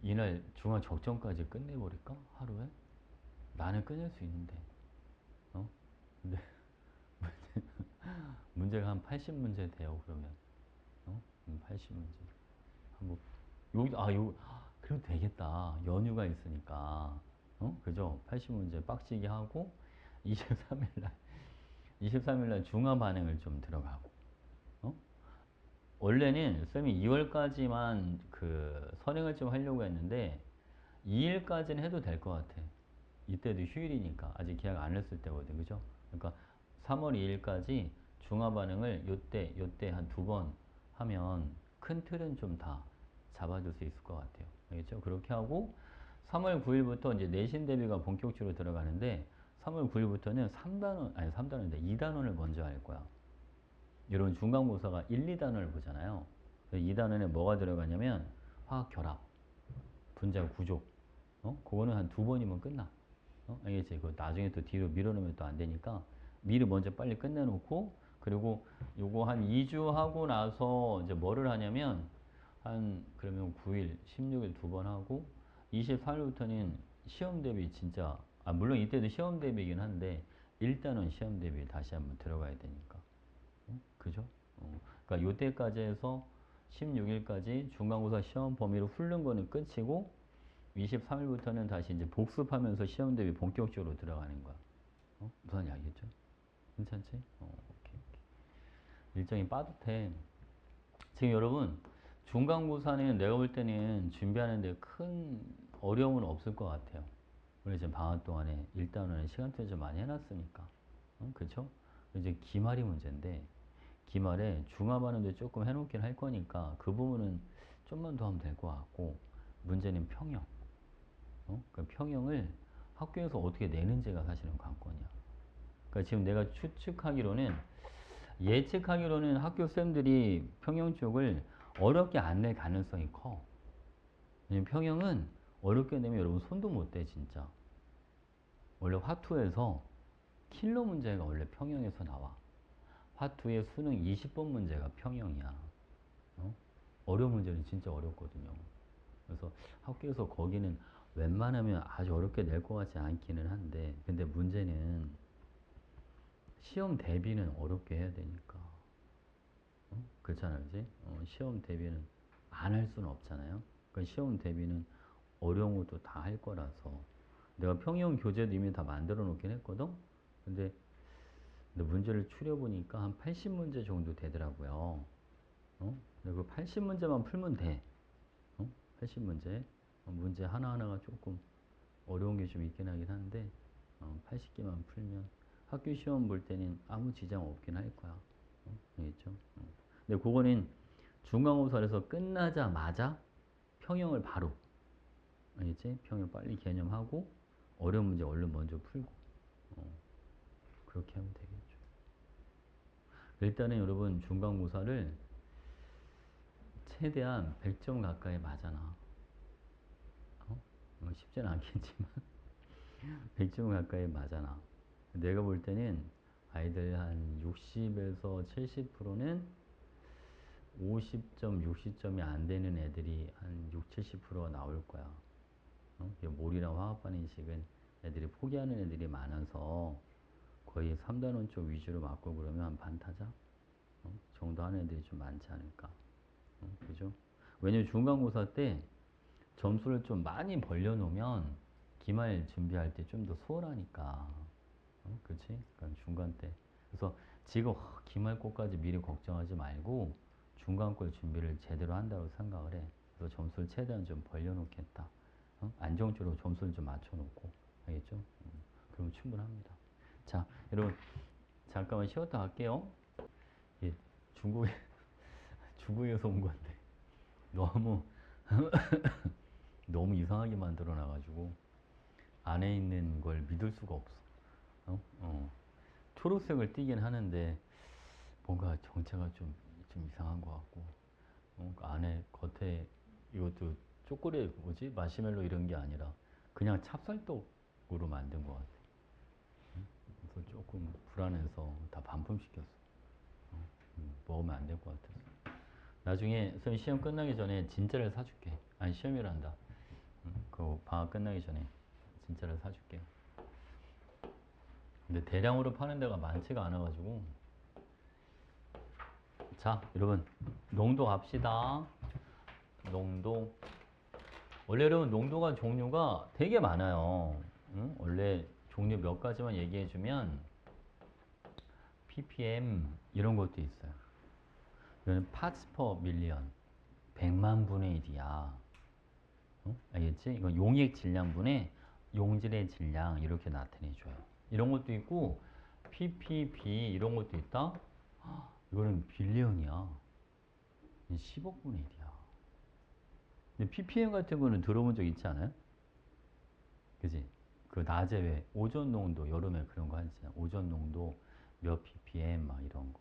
이날 중화 적정까지 끝내버릴까? 하루에? 나는 끝낼 수 있는데. 근데 문제가 한 80문제 돼요, 그러면. 80문제. 한번, 그래도 되겠다. 연휴가 있으니까. 그죠? 80문제 빡시게 하고, 23일날, 23일날 중화 반응을 좀 들어가고. 어? 원래는 쌤이 2월까지만 그 선행을 좀 하려고 했는데, 2일까지는 해도 될 것 같아. 이때도 휴일이니까. 아직 계약 안 했을 때거든. 그죠? 그러니까 3월 2일까지 중화 반응을 요때 한 2번 하면 큰 틀은 좀 다 잡아줄 수 있을 것 같아요. 알겠죠? 그렇게 하고 3월 9일부터 이제 내신 대비가 본격적으로 들어가는데 3월 9일부터는 3단원인데 2단원을 먼저 할 거야. 이런 중간고사가 1, 2단원을 보잖아요. 2단원에 뭐가 들어가냐면 화학 결합, 분자 구조. 그거는 한 2번이면 끝나. 알겠지? 그 나중에 또 뒤로 밀어놓으면 또 안 되니까 미리 먼저 빨리 끝내놓고, 그리고 요거 한 2주 하고 나서 이제 뭐를 하냐면 그러면 9일, 16일 2번 하고 24일부터는 시험 대비 진짜, 물론 이때도 시험 대비이긴 한데 일단은 시험 대비 다시 한번 들어가야 되니까. 그죠? 그러니까 요때까지 해서 16일까지 중간고사 시험 범위로 훑는 거는 끝이고 23일부터는 다시 이제 복습하면서 시험 대비 본격적으로 들어가는 거야. 무슨 이야기겠죠? 괜찮지? 오케이. 일정이 빠듯해. 지금 여러분, 중간고사는 내가 볼 때는 준비하는데 큰 어려움은 없을 것 같아요. 우리 지금 방학 동안에 일단은 시간 투자 좀 많이 해놨으니까. 그쵸? 이제 기말이 문제인데, 기말에 중합하는데 조금 해놓긴 할 거니까 그 부분은 좀만 더 하면 될 것 같고, 문제는 평형. 그 평형을 학교에서 어떻게 내는지가 사실은 관건이야. 그러니까 지금 내가 예측하기로는 학교 쌤들이 평형 쪽을 어렵게 안 낼 가능성이 커. 왜냐면 평형은 어렵게 내면 여러분 손도 못 대, 진짜. 원래 화투에서 킬러 문제가 원래 평형에서 나와. 파트 2의 수능 20번 문제가 평형이야. 어? 어려운 문제는 진짜 어렵거든요. 그래서 학교에서 거기는 웬만하면 아주 어렵게 낼 것 같지 않기는 한데, 근데 문제는 시험 대비는 어렵게 해야 되니까. 그렇잖아요, 그지? 시험 대비는 안 할 수는 없잖아요. 그러니까 시험 대비는 어려운 것도 다 할 거라서. 내가 평형 교재도 이미 다 만들어 놓긴 했거든? 근데 문제를 추려보니까 한 80문제 정도 되더라고요. 근데 그 80문제만 풀면 돼. 80문제. 문제 하나하나가 조금 어려운 게 좀 있긴 하긴 한데, 80개만 풀면 학교 시험 볼 때는 아무 지장 없긴 할 거야. 알겠죠? 근데 그거는 중간고사에서 끝나자마자 평형을 바로, 알겠지? 평형 빨리 개념하고 어려운 문제 얼른 먼저 풀고, 그렇게 하면 되겠죠. 일단은 여러분 중간고사를 최대한 100점 가까이 맞아놔. 쉽지는 않겠지만 100점 가까이 맞아놔. 내가 볼 때는 아이들 한 60에서 70%는 50점, 60점이 안 되는 애들이 한 6, 70%가 나올 거야. 몰이랑 화학반 인식은 애들이 포기하는 애들이 많아서 거의 3단원 쪽 위주로 맞고 그러면 한 반타자 정도 하는 애들이 좀 많지 않을까. 그죠? 왜냐면 중간고사 때 점수를 좀 많이 벌려놓으면 기말 준비할 때 좀 더 수월하니까. 그치? 그러니까 중간 때. 그래서 지금 기말고까지 미리 걱정하지 말고 중간고 준비를 제대로 한다고 생각을 해. 그래서 점수를 최대한 좀 벌려놓겠다. 안정적으로 점수를 좀 맞춰놓고. 알겠죠? 그럼 충분합니다. 자, 여러분 잠깐만 쉬었다 갈게요. 예, 중국에 중국에서 온 건데 너무 너무 이상하게 만들어 놔가지고 안에 있는 걸 믿을 수가 없어. 초록색을 띠긴 하는데 뭔가 정체가 좀 이상한 것 같고, 그 안에 겉에 이것도 초콜릿 뭐지 마시멜로 이런 게 아니라 그냥 찹쌀떡으로 만든 것 같아. 그래서 조금 불안해서 다 반품시켰어. 먹으면 안 될 것 같아서. 나중에 선생님 시험 끝나기 전에 진짜를 사줄게. 아니 시험이란다. 그 방학 끝나기 전에 진짜를 사줄게. 근데 대량으로 파는 데가 많지가 않아가지고. 자, 여러분 농도 갑시다. 농도. 원래 여러분 농도가 종류가 되게 많아요. 원래 종류 몇 가지만 얘기해주면 ppm 이런 것도 있어요. 이거는 parts per million 100만 분의 1이야. 알겠지? 이건 용액 질량분의 용질의 질량 이렇게 나타내줘요. 이런 것도 있고 ppb 이런 것도 있다. 이거는 빌리언이야. 10억분의 1이야. 근데 ppm 같은 거는 들어본 적 있지 않아요? 그지? 그 낮에 왜 오존 농도 여름에 그런 거 하잖아. 오존 농도 몇 ppm 막 이런 거.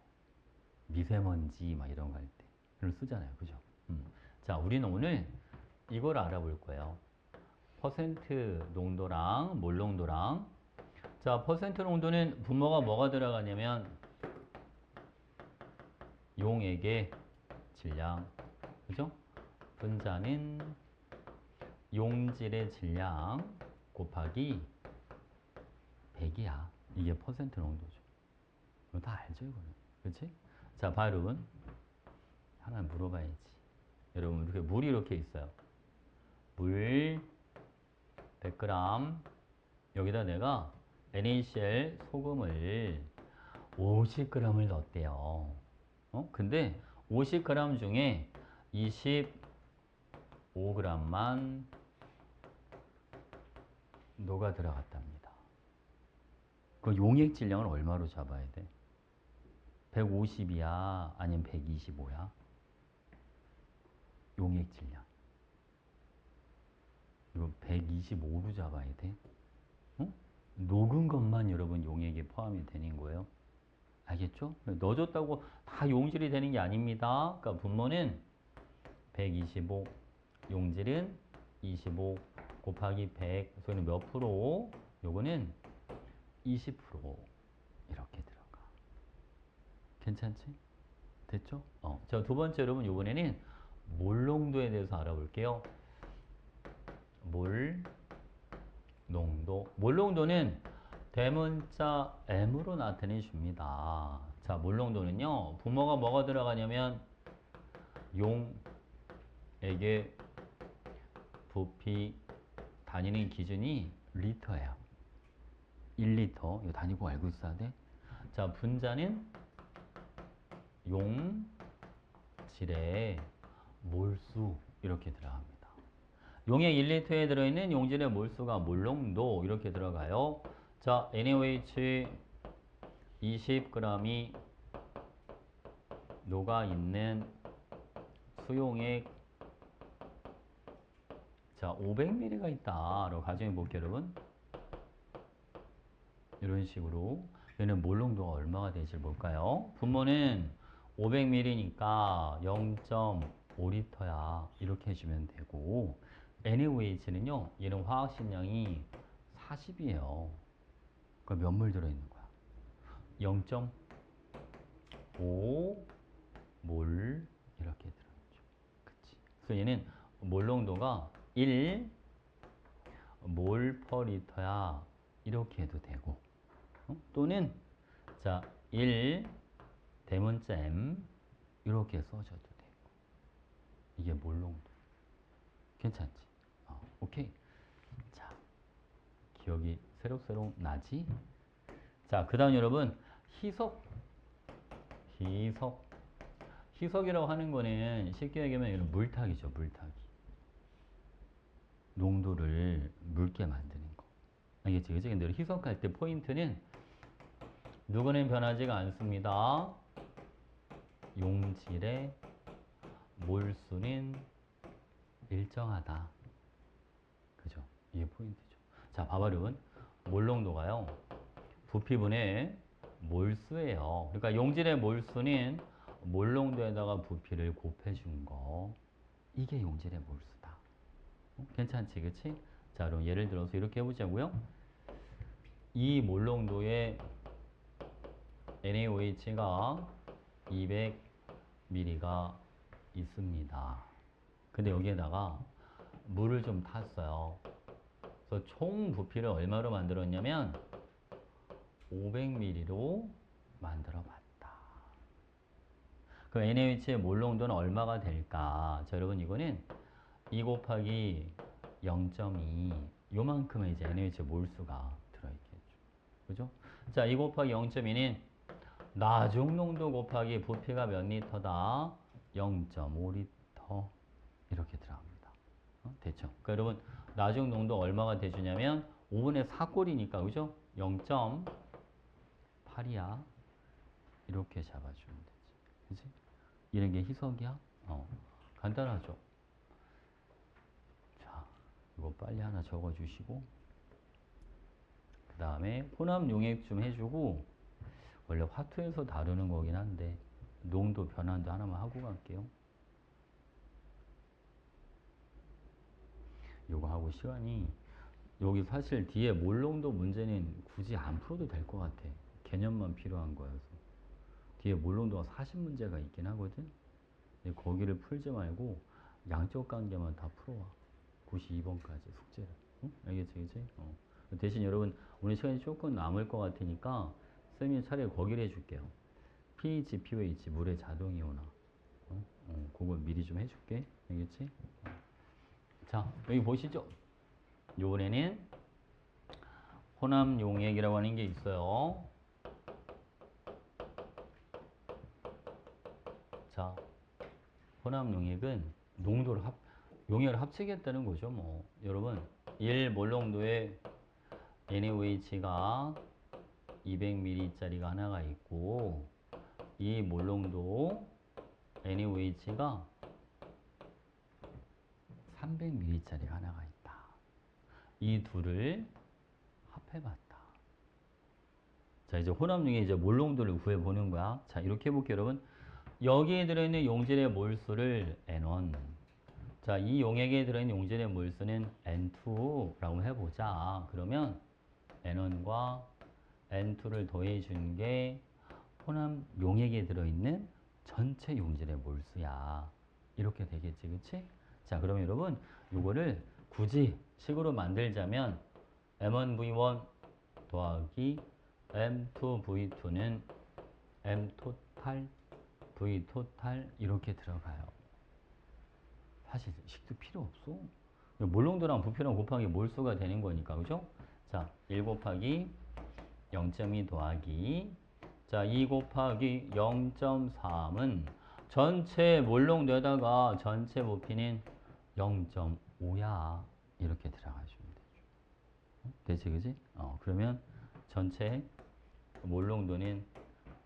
미세먼지 막 이런 거 할 때. 그걸 쓰잖아요. 그죠? 자, 우리는 오늘 이걸 알아볼 거예요. 퍼센트 농도랑 몰 농도랑. 자, 퍼센트 농도는 분모가 뭐가 들어가냐면 용액의 질량. 그죠? 분자는 용질의 질량 곱하기 100이야. 이게 퍼센트 농도죠. 이거 다 알죠, 이거는. 그렇지? 자, 봐, 여러분. 하나 물어봐야지. 여러분, 이렇게 물이 이렇게 있어요. 물 100g. 여기다 내가 NaCl 소금을 50g을 넣었대요. 근데 50g 중에 25g만 녹아 들어갔답니다. 그 용액 질량을 얼마로 잡아야 돼? 150이야? 아니면 125야? 용액 질량. 이거 125로 잡아야 돼? 녹은 것만 여러분 용액에 포함이 되는 거예요. 알겠죠? 넣어줬다고 다 용질이 되는 게 아닙니다. 그러니까 분모는 125, 용질은 25 곱하기 100, 그래서 몇 프로? 요거는 20% 이렇게 들어가. 괜찮지? 됐죠? 자, 두 번째 여러분 이번에는 몰농도에 대해서 알아볼게요. 몰농도. 몰농도는 대문자 M으로 나타내 줍니다. 자, 몰농도는요. 부모가 뭐가 들어가냐면 용에게 부피 다니는 기준이 리터예요. 1리터. 이거 단위고 알고 있어야 돼. 자, 분자는 용질의 몰수 이렇게 들어갑니다. 용액 1리터에 들어있는 용질의 몰수가 몰농도 이렇게 들어가요. 자, NaOH 20g이 녹아있는 수용액 자 500ml가 있다라고 가정해 볼게요 여러분. 이런 식으로 얘는 몰농도가 얼마가 될지 볼까요? 분모는 500ml니까 0.5리터야 이렇게 해주면 되고 NaOH는요 얘는 화학식량이 40이에요. 그럼 몇 몰 들어있는 거야? 0.5몰 이렇게 들어있죠. 그치? 그래서 얘는 몰농도가 1몰 퍼 리터야 이렇게 해도 되고 또는 자 1 대문자 M 이렇게 써줘도 되고 이게 몰농도 괜찮지? 오케이. 자 기억이 새록새록 나지? 자 그 다음 여러분 희석이라고 하는 거는 쉽게 얘기하면 이런 물타기죠. 물타기. 농도를 묽게 만드는 거. 알겠지? 그치? 근데 희석할 때 포인트는 누구는 변하지가 않습니다. 용질의 몰수는 일정하다. 그죠? 이게 포인트죠. 자, 봐봐 여러분. 몰농도가요. 부피분의 몰수예요. 그러니까 용질의 몰수는 몰농도에다가 부피를 곱해준 거. 이게 용질의 몰수다. 괜찮지, 그치? 자, 그럼 예를 들어서 이렇게 해보자고요. 이 몰농도의 NaOH가 200ml가 있습니다. 근데 여기에다가 물을 좀 탔어요. 그래서 총 부피를 얼마로 만들었냐면 500ml로 만들어 봤다. 그럼 NaOH의 몰농도는 얼마가 될까? 자, 여러분 이거는 2 곱하기 0.2 요만큼의 이제 NaOH 몰수가 들어있겠죠. 그죠? 자, 2 곱하기 0.2는 나중농도 곱하기 부피가 몇 리터다? 0.5리터 이렇게 들어갑니다. 됐죠? 그러니까 여러분 나중농도 얼마가 돼주냐면 5분의 4꼴이니까 그죠? 0.8이야. 이렇게 잡아주면 되지. 그치? 이런 게 희석이야? 간단하죠? 자, 이거 빨리 하나 적어주시고 그 다음에 혼합 용액 좀 해주고 원래 화투에서 다루는 거긴 한데 농도 변환도 하나만 하고 갈게요. 요거 하고 시간이 여기 사실 뒤에 몰농도 문제는 굳이 안 풀어도 될 것 같아. 개념만 필요한 거여서. 뒤에 몰농도가 40문제가 있긴 하거든. 거기를 풀지 말고 양쪽 관계만 다 풀어와. 92번까지 숙제를. 응? 알겠지, 그치? 대신 여러분 오늘 시간이 조금 남을 것 같으니까 쌤이 차라리 거기를 해줄게요. pH, pH, 물의 자동이온화. 그거 미리 좀 해줄게. 알겠지? 자, 여기 보시죠. 요번에는 혼합 용액이라고 하는 게 있어요. 자, 혼합 용액은 용액을 합치겠다는 거죠. 뭐 여러분 1몰농도의 NaOH가 200ml짜리가 하나가 있고 이 몰농도 NaOH가 300ml짜리가 하나가 있다. 이 둘을 합해봤다. 자, 이제 혼합용의 이제 몰농도를 구해보는 거야. 자, 이렇게 해볼게요, 여러분. 여기에 들어있는 용질의 몰수를 N1. 자, 이 용액에 들어있는 용질의 몰수는 N2라고 해보자. 그러면 N1과 N2를 더해준 게 포함 용액에 들어있는 전체 용질의 몰수야. 이렇게 되겠지, 그치? 자, 그럼 여러분, 요거를 굳이 식으로 만들자면 M1V1 더하기 M2V2는 M토탈 V토탈 이렇게 들어가요. 사실 식도 필요 없어. 몰농도랑 부피랑 곱하기 몰수가 되는 거니까, 그죠? 자, 1 곱하기 0.2 더하기 자, 2 곱하기 0.3은 전체 몰농도에다가 전체 부피는 0.5야. 이렇게 들어가시면 되죠. 되지, 그지? 그러면 전체 몰농도는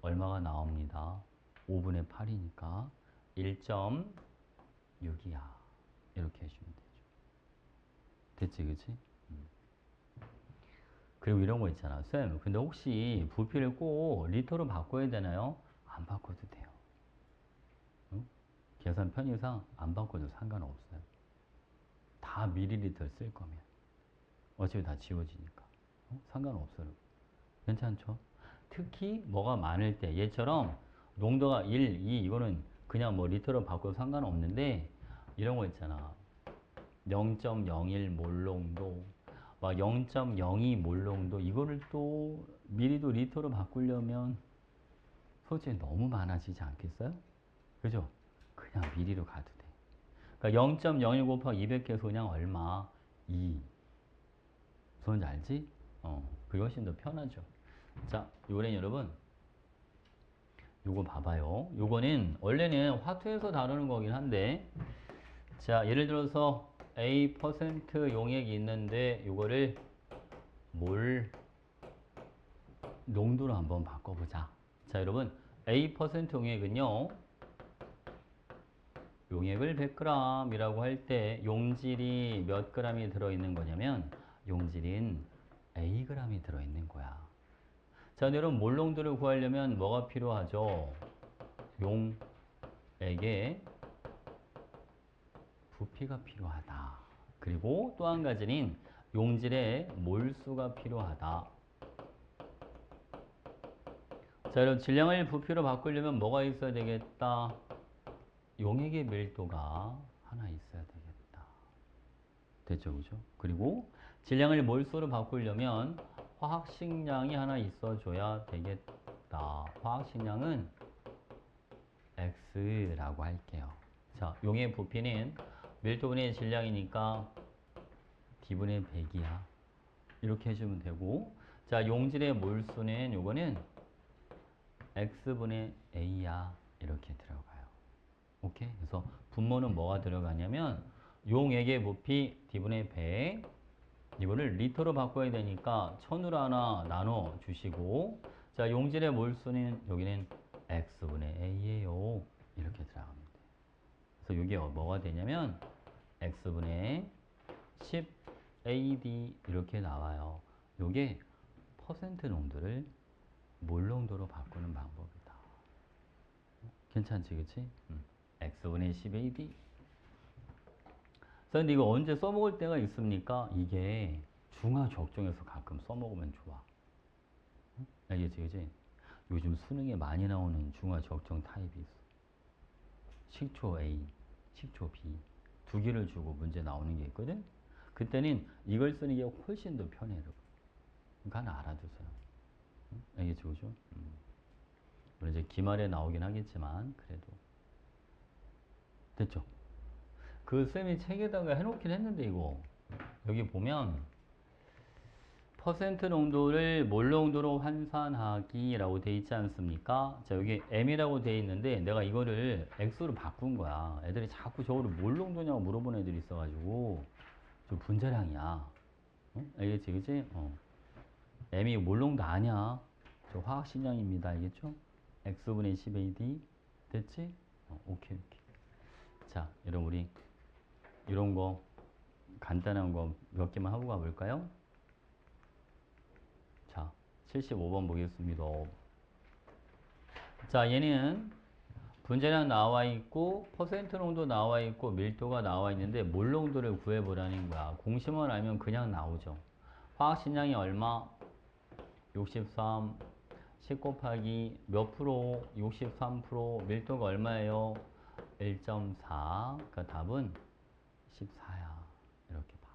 얼마가 나옵니다. 5분의 8이니까 1.6이야. 이렇게 해주면 되죠. 됐지, 그치? 그리고 이런 거 있잖아. 쌤, 근데 혹시 부피를 꼭 리터로 바꿔야 되나요? 안 바꿔도 돼요. 응? 계산 편의상 안 바꿔도 상관없어요. 다 밀리리터 쓸 거면. 어차피 다 지워지니까. 상관없어요. 괜찮죠? 특히 뭐가 많을 때 얘처럼 농도가 1, 2 이거는 그냥 뭐 리터로 바꿔도 상관없는데 이런 거 있잖아. 0.01 몰농도 막 0.02 몰농도 이거를 또 미리도 리터로 바꾸려면 솔직히 너무 많아지지 않겠어요? 그죠? 그냥 미리로 가도 돼. 그러니까 0.01 곱하기 200 그냥 얼마? 2. 무슨 알지? 그게 훨씬 더 편하죠. 자, 요거는 여러분 요거 봐봐요. 요거는 원래는 화투에서 다루는 거긴 한데 자, 예를 들어서 A% 용액이 있는데 요거를 몰 농도로 한번 바꿔보자. 자, 여러분 A% 용액은요. 용액을 100g이라고 할 때 용질이 몇 g이 들어있는 거냐면 용질인 Ag이 들어있는 거야. 자, 여러분 몰농도를 구하려면 뭐가 필요하죠? 용액의 부피가 필요하다. 그리고 또 한 가지는 용질의 몰수가 필요하다. 자, 여러분 질량을 부피로 바꾸려면 뭐가 있어야 되겠다? 용액의 밀도가 하나 있어야 되겠다. 됐죠, 그죠? 그리고 질량을 몰수로 바꾸려면 화학식량이 하나 있어줘야 되겠다. 화학식량은 X라고 할게요. 자, 용의 부피는 밀도분의 질량이니까 D분의 100이야. 이렇게 해주면 되고 자, 용질의 몰수는 요거는 X분의 A야. 이렇게 들어가요. 오케이? 그래서 분모는 뭐가 들어가냐면 용액의 부피 D분의 100 이거를 리터로 바꿔야 되니까 1000으로 하나 나눠 주시고 자, 용질의 몰수는 여기는 X분의 A예요. 이렇게 들어갑니다. 그래서 이게 뭐가 되냐면 X분의 10AD 이렇게 나와요. 이게 퍼센트 농도를 몰 농도로 바꾸는 방법이다. 괜찮지, 그치? X분의 10AD. 근데 이거 언제 써먹을 때가 있습니까? 이게 중화 적정에서 가끔 써먹으면 좋아. 알겠지, 그치? 요즘 수능에 많이 나오는 중화 적정 타입이 있어. 식초 A, 식초 B 두 개를 주고 문제 나오는 게 있거든? 그때는 이걸 쓰는 게 훨씬 더 편해. 그러니까 하나 알아두세요. 알겠지, 그죠? 물론 이제 기말에 나오긴 하겠지만 그래도 됐죠? 그 쌤이 책에다가 해놓긴 했는데 이거 여기 보면 퍼센트 농도를 몰 농도로 환산하기라고 돼 있지 않습니까? 자, 여기 M이라고 돼 있는데 내가 이거를 X로 바꾼 거야. 애들이 자꾸 저거를 몰 농도냐고 물어보는 애들이 있어가지고 좀 분자량이야. 알겠지, 그치? M이 몰 농도 아니야. 저 화학식량입니다. 알겠죠? X분의 10AD 됐지? 오케이, 오케이. 자, 여러분 우리 이런 거 간단한 거 몇 개만 하고 가볼까요? 자, 75번 보겠습니다. 자, 얘는 분자량 나와 있고 퍼센트 농도 나와 있고 밀도가 나와 있는데 몰 농도를 구해보라는 거야. 공식만 알면 그냥 나오죠. 화학식량이 얼마? 63. 10 곱하기 몇 프로? 63%. 밀도가 얼마예요? 1.4. 그러니까 답은 14야. 이렇게 바로.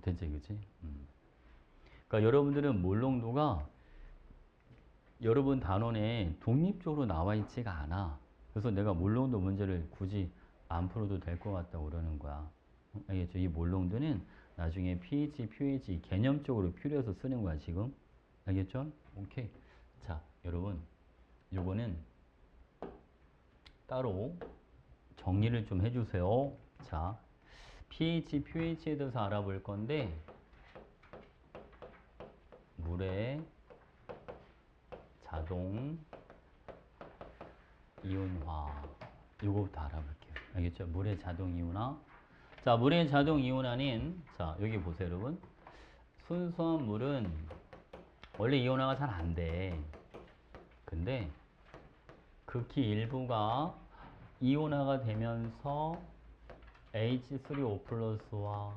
됐지, 그치? 그러니까 여러분들은 몰롱도가 여러분 단원에 독립적으로 나와 있지가 않아. 그래서 내가 몰롱도 문제를 굳이 안 풀어도 될 것 같다고 그러는 거야. 알겠죠? 이 몰롱도는 나중에 pH 개념적으로 필요해서 쓰는 거야, 지금. 알겠죠? 오케이. 자, 여러분. 요거는 따로 정리를 좀 해주세요. 자, pH에 대해서 알아볼 건데, 물의 자동 이온화. 요거부터 알아볼게요. 알겠죠? 물의 자동 이온화. 자, 물의 자동 이온화는, 자, 여기 보세요, 여러분. 순수한 물은 원래 이온화가 잘 안 돼. 근데 극히 일부가 이온화가 되면서 H3O 플러스와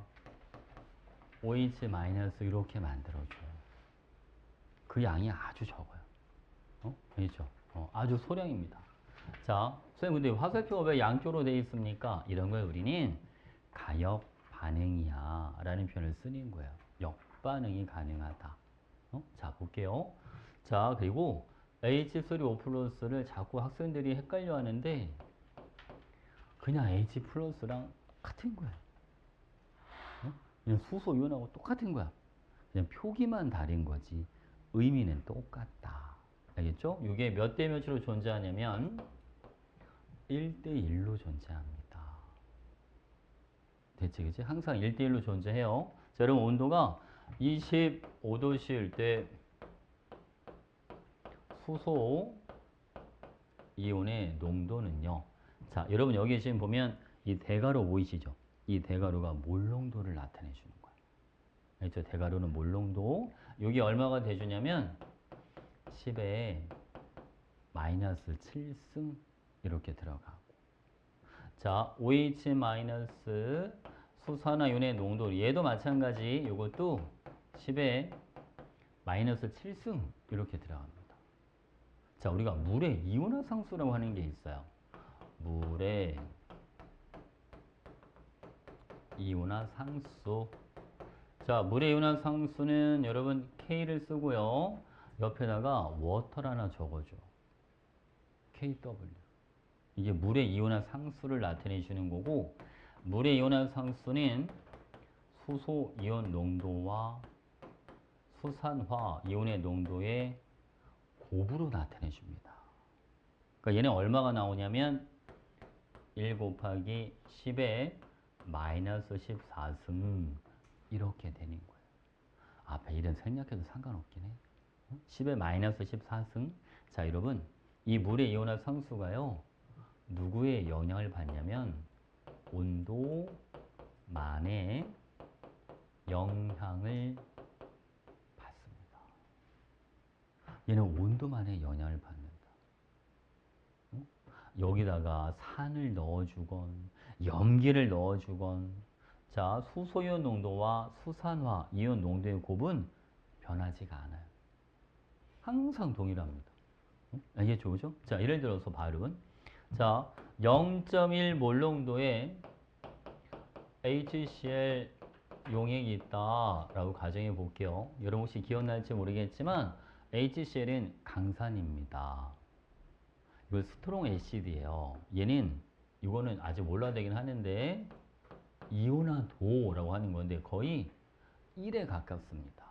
OH 마이너스 이렇게 만들어줘요. 그 양이 아주 적어요. 알겠죠? 아주 소량입니다. 자, 선생님 근데 화살표가 왜 양쪽으로 되어 있습니까? 이런 걸 우리는 가역 반응이야 라는 표현을 쓰는 거예요. 역반응이 가능하다. 자, 볼게요. 자, 그리고 H3O 플러스를 자꾸 학생들이 헷갈려 하는데 그냥 H 플러스랑 같은 거야. 그냥 수소 이온하고 똑같은 거야. 그냥 표기만 다른 거지. 의미는 똑같다. 알겠죠? 이게 몇 대 몇으로 존재하냐면 1대 1로 존재합니다. 됐지, 그치? 항상 1대 1로 존재해요. 자, 여러분 온도가 25도씨일 때 수소 이온의 농도는요. 자, 여러분 여기 지금 보면 이 대가로 보이시죠? 이 대가로가 몰농도를 나타내 주는 거예요. 알죠? 대가로는 몰농도. 여기 얼마가 돼주냐면 10에 마이너스 7승 이렇게 들어가고. 자, OH 마이너스 수산화윤의 농도 얘도 마찬가지. 이것도 10에 마이너스 7승 이렇게 들어갑니다. 자, 우리가 물의 이온화 상수라고 하는 게 있어요. 물의 이온화 상수. 자, 물의 이온화 상수는 여러분 K를 쓰고요. 옆에다가 워터를 하나 적어줘. KW. 이게 물의 이온화 상수를 나타내 주는 거고, 물의 이온화 상수는 수소 이온 농도와 수산화 이온의 농도의 곱으로 나타내 줍니다. 그러니까 얘는 얼마가 나오냐면 1 곱하기 10에 마이너스 14승 이렇게 되는 거예요. 앞에 이런 생략해도 상관없긴 해. 10에 마이너스 14승. 자, 여러분 이 물의 이온화 상수가요. 누구의 영향을 받냐면 온도만의 영향을 받습니다. 얘는 온도만의 영향을 받는다. 여기다가 산을 넣어주건 염기를 넣어주건 자, 수소이온 농도와 수산화 이온 농도의 곱은 변하지가 않아요. 항상 동일합니다. 알겠죠? 그죠? 자, 예를 들어서 발음은 자, 0.1 몰농도의 HCl 용액이 있다라고 가정해 볼게요. 여러분 혹시 기억날지 모르겠지만 HCl은 강산입니다. 이거 스트롱 애시드예요. 얘는 이거는 아직 몰라야 되긴 하는데 이온화도라고 하는 건데 거의 1에 가깝습니다.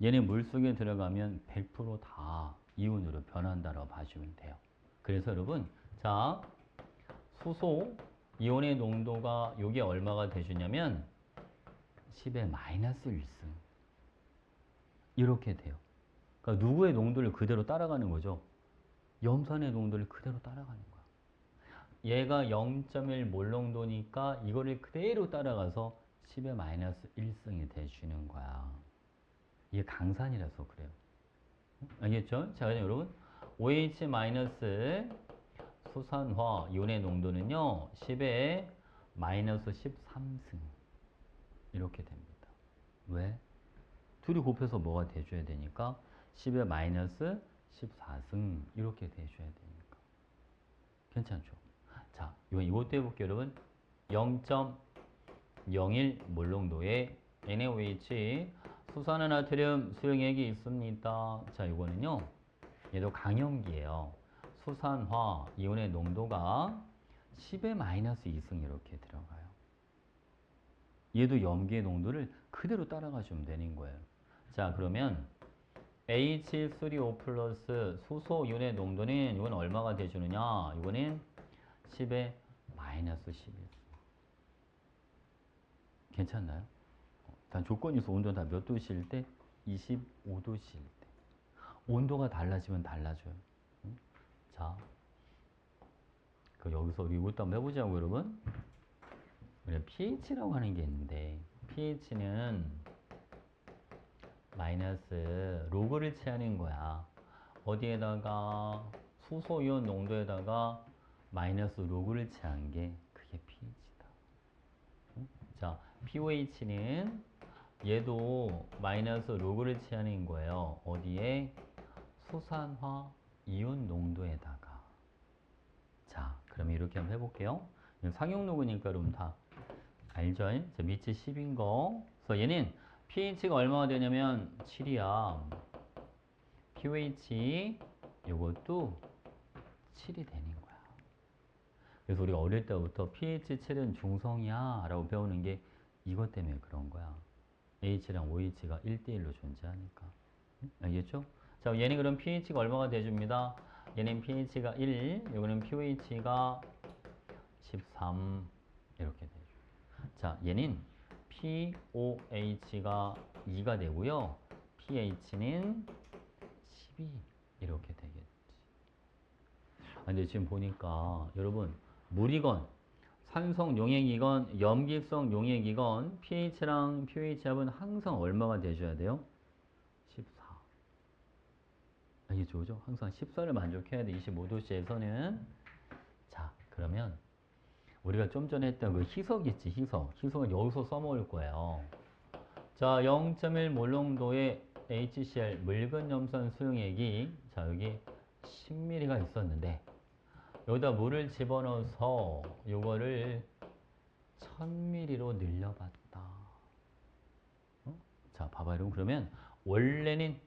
얘는 물속에 들어가면 100% 다 이온으로 변한다고 봐주면 돼요. 그래서 여러분 자 수소 이온의 농도가 이게 얼마가 돼주냐면 10의 마이너스 1승 이렇게 돼요. 그러니까 누구의 농도를 그대로 따라가는 거죠? 염산의 농도를 그대로 따라가는 거야. 얘가 0.1 몰농도니까 이거를 그대로 따라가서 10의 마이너스 1승이 돼주는 거야. 이게 강산이라서 그래요. 알겠죠? 자, 여러분 OH 마이너스 수산화 이온의 농도는요 10에 마이너스 13승 이렇게 됩니다. 왜? 둘이 곱해서 뭐가 돼줘야 되니까 10의 마이너스 14승 이렇게 돼줘야 되니까 괜찮죠? 자, 이번 이것도 해볼게요, 여러분. 0.01 몰롱도의 NaOH 수산화 나트륨 수용액이 있습니다. 자, 이거는요. 얘도 강염기예요. 수산화 이온의 농도가 10의 마이너스 2승 이렇게 들어가요. 얘도 염기의 농도를 그대로 따라가시면 되는 거예요. 자, 그러면 H3O 플러스 수소 이온의 농도는 이건 얼마가 돼주느냐? 이거는 10의 마이너스 11. 괜찮나요? 단 조건이 있어. 온도는 다 몇 도실 때? 25도실 때. 온도가 달라지면 달라져요. 응? 자, 여기서 우리 이것도 한번 해보자고, 여러분. 우리 pH라고 하는 게 있는데, pH는 마이너스 로그를 취하는 거야. 어디에다가 수소이온 농도에다가 마이너스 로그를 취한 게 그게 pH다. 응? 자, pOH는 얘도 마이너스 로그를 취하는 거예요. 어디에? 수산화 이온 농도에다가. 자, 그럼 이렇게 한번 해볼게요. 상용 로그니까 여러분 다 알죠? 자, 밑이 10인 거. 그래서 얘는 pH가 얼마가 되냐면 7이야. pH 이것도 7이 되는 거야. 그래서 우리가 어릴 때부터 pH 7은 중성이야 라고 배우는 게 이것 때문에 그런 거야. H랑 OH가 1대1로 존재하니까. 알겠죠? 자, 얘는 그럼 pH가 얼마가 돼줍니다. 얘는 pH가 1, 이거는 pH가 13 이렇게 되죠. 자, 얘는 pOH가 2가 되고요. pH는 12 이렇게 되겠지. 근데 지금 보니까 여러분 물이건 산성 용액이건 염기성 용액이건 pH랑 pH 합은 항상 얼마가 되셔야 돼요? 14. 알겠죠? 그죠? 항상 14를 만족해야 돼. 25도씨에서는. 자, 그러면 우리가 좀 전에 했던 그 희석 있지, 희석. 희석은 여기서 써먹을 거예요. 자, 0.1 몰롱도의 HCl 묽은 염산 수용액이 자, 여기 10ml가 있었는데 여기다 물을 집어넣어서 요거를 1000ml로 늘려봤다. 자, 봐봐요. 여러분. 그러면 원래는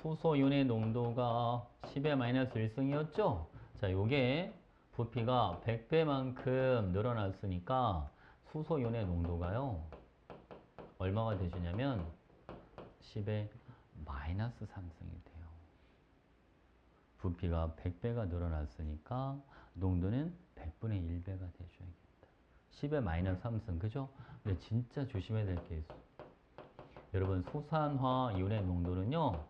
수소이온의 농도가 10의 마이너스 1승이었죠? 자, 요게 부피가 100배만큼 늘어났으니까 수소이온의 농도가요. 얼마가 되시냐면 10의 마이너스 3승이 돼요. 부피가 100배가 늘어났으니까 농도는 100분의 1배가 되셔야겠다. 10의 마이너스 3승, 그죠? 근데 진짜 조심해야 될 게 있어. 여러분, 수산화 이온의 농도는요.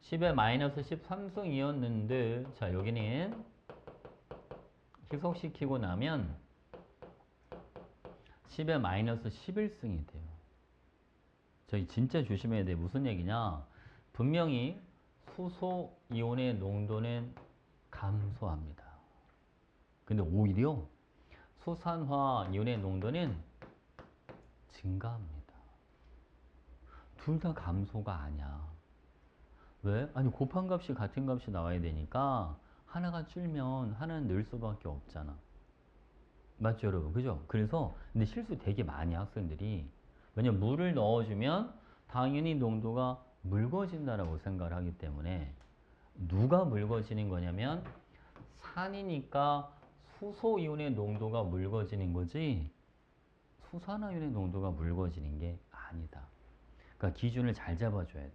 10의 마이너스 13승이었는데 자, 여기는 희석시키고 나면 10의 마이너스 11승이 돼요. 저희 진짜 조심해야 돼. 무슨 얘기냐? 분명히 수소 이온의 농도는 감소합니다. 근데 오히려 수산화 이온의 농도는 증가합니다. 둘 다 감소가 아니야. 왜? 아니, 곱한 값이 같은 값이 나와야 되니까 하나가 줄면 하나는 늘 수밖에 없잖아. 맞죠, 여러분? 그죠? 그래서 근데 실수 되게 많이 학생들이 왜냐면 물을 넣어주면 당연히 농도가 묽어진다라고 생각을 하기 때문에 누가 묽어지는 거냐면 산이니까 수소이온의 농도가 묽어지는 거지 수산화이온의 농도가 묽어지는 게 아니다. 그러니까 기준을 잘 잡아줘야 돼.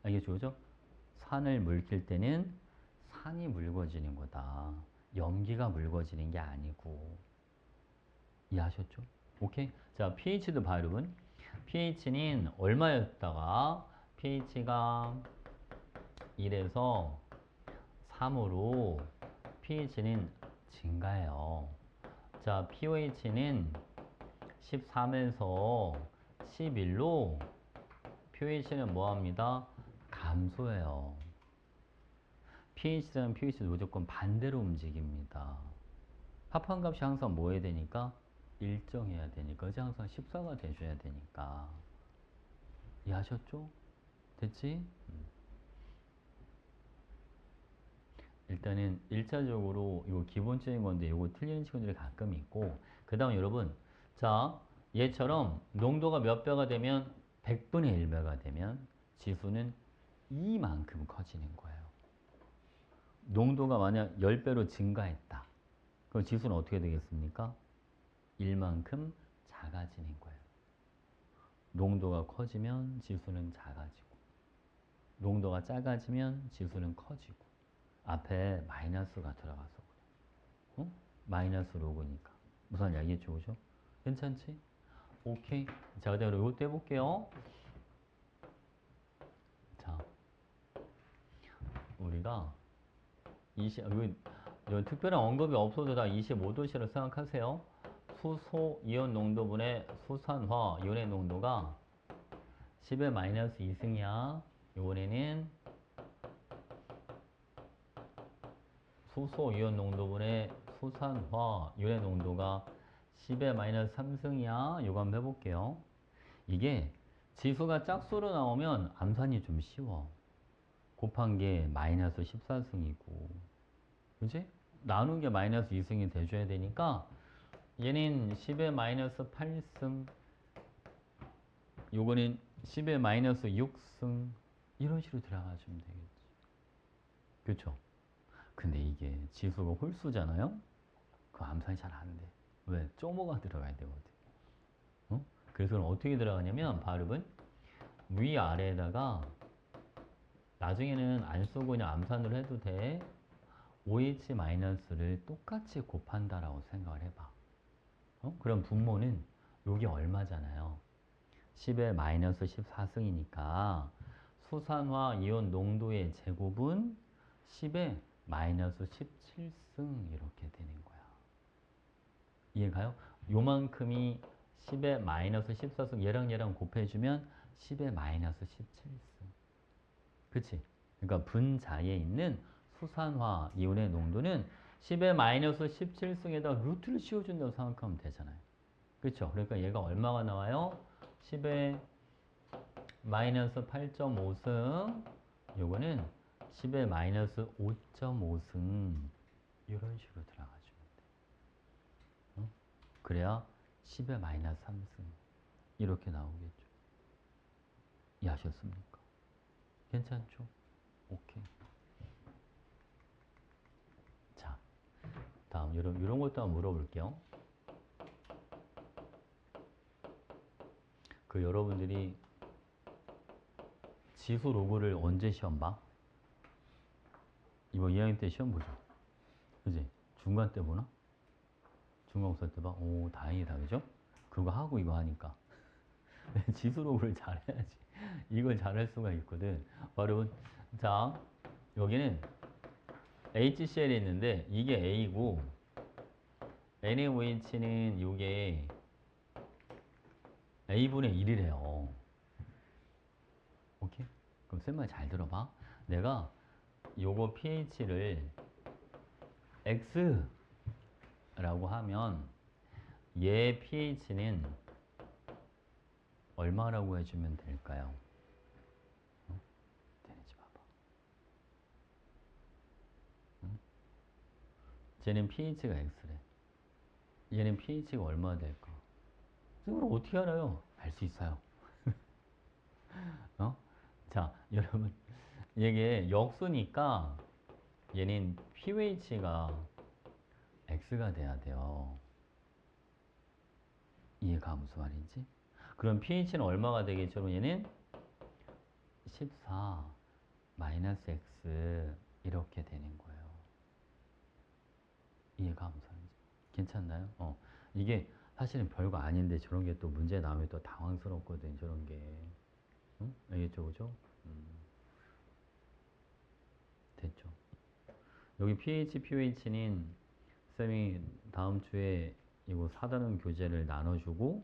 알겠죠? 그죠? 산을 묽힐 때는 산이 묽어지는 거다. 염기가 묽어지는 게 아니고. 이해하셨죠? 오케이? 자, pH도 봐요, 여러분. pH는 얼마였다가 pH가 1에서 3으로 pH는 증가해요. 자, pOH는 13에서 11로 pH는 뭐합니다? 감소해요. pH랑 pH는 무조건 반대로 움직입니다. 합한값이 항상 뭐 해야 되니까? 일정해야 되니까. 그래서 항상 14가 돼줘야 되니까. 이해하셨죠? 됐지? 일단은 1차적으로 이거 기본적인 건데 이거 틀리는 친구들이 가끔 있고 그 다음 여러분 자 얘처럼 농도가 몇 배가 되면 100분의 1배가 되면 지수는 이만큼 커지는 거예요. 농도가 만약 10배로 증가했다. 그럼 지수는 어떻게 되겠습니까? 1만큼 작아지는 거예요. 농도가 커지면 지수는 작아지고 농도가 작아지면 지수는 커지고 앞에 마이너스가 들어가서 그래. 어? 마이너스 로그니까. 무슨 알겠죠? 그죠? 괜찮지? 오케이. 자, 그다음에 이것도 해볼게요. 자, 우리가 이건 특별한 언급이 없어도 다 25도씨로 생각하세요. 수소 이온 농도분의 수산화 이온의 농도가 10의 마이너스 2승이야. 이번에는 수소 이온 농도분의 수산화 이온의 농도가 10의 마이너스 3승이야. 이거 한번 해볼게요. 이게 지수가 짝수로 나오면 암산이 좀 쉬워. 곱한 게 마이너스 14승이고 그지? 나눈 게 마이너스 2승이 돼줘야 되니까 얘는 10의 마이너스 8승 요거는 10의 마이너스 6승 이런 식으로 들어가주면 되겠지. 그쵸? 근데 이게 지수가 홀수잖아요? 그 암산이 잘 안 돼. 왜? 쪼모가 들어가야 되거든. 어? 그래서 그럼 어떻게 들어가냐면 발음은 위아래에다가 나중에는 안 쓰고 그냥 암산으로 해도 돼. OH-를 똑같이 곱한다라고 생각을 해봐. 그럼 분모는 여기 얼마잖아요. 10의 마이너스 14승이니까 수산화 이온 농도의 제곱은 10의 마이너스 17승 이렇게 되는 거야. 이해가요? 요만큼이 10의 마이너스 14승 얘랑 곱해주면 10의 마이너스 17승. 그치? 그러니까 분자에 있는 수산화 이온의 농도는 10의 마이너스 17승에다 루트를 씌워준다고 생각하면 되잖아요. 그렇죠? 그러니까 얘가 얼마가 나와요? 10의 마이너스 8.5승 요거는 10의 마이너스 5.5승 이런 식으로 들어가주면 돼. 그래야 10의 마이너스 3승 이렇게 나오겠죠. 이해하셨습니까? 괜찮죠? 오케이. 자, 다음 이런 것도 한번 물어볼게요. 그 여러분들이 지수 로그를 언제 시험 봐? 이번 2학년 때 시험 보죠. 그지? 중간 때 보나? 중간고사 때 봐? 오, 다행이다. 그죠? 그거 하고 이거 하니까. 지수 로그를 잘해야지. 이걸 잘할 수가 있거든. 바로, 자, 여기는 HCl이 있는데 이게 A고 NaOH는 이게 A분의 1이래요. 오케이? 그럼 쌤말 잘 들어봐. 내가 요거 pH를 X라고 하면 얘 pH는 얼마라고 해주면 될까요? 되는지 봐봐. 쟤는 pH가 X래. 얘는 pH가 얼마 될까? 그걸 어떻게 알아요? 알 수 있어요. 자, 여러분. 이게 역수니까 얘는 pH가 X가 돼야 돼요. 이해가 무슨 말인지? 그럼 pH는 얼마가 되겠죠? 얘는 14 마이너스 X 이렇게 되는 거예요. 이해가 무슨 말인지? 괜찮나요? 이게 사실은 별거 아닌데 저런 게 또 문제 나오면 또 당황스럽거든, 저런 게. 응? 알겠죠, 그죠? 됐죠. 여기 pH는 쌤이 다음 주에 이거 4단원 교재를 나눠주고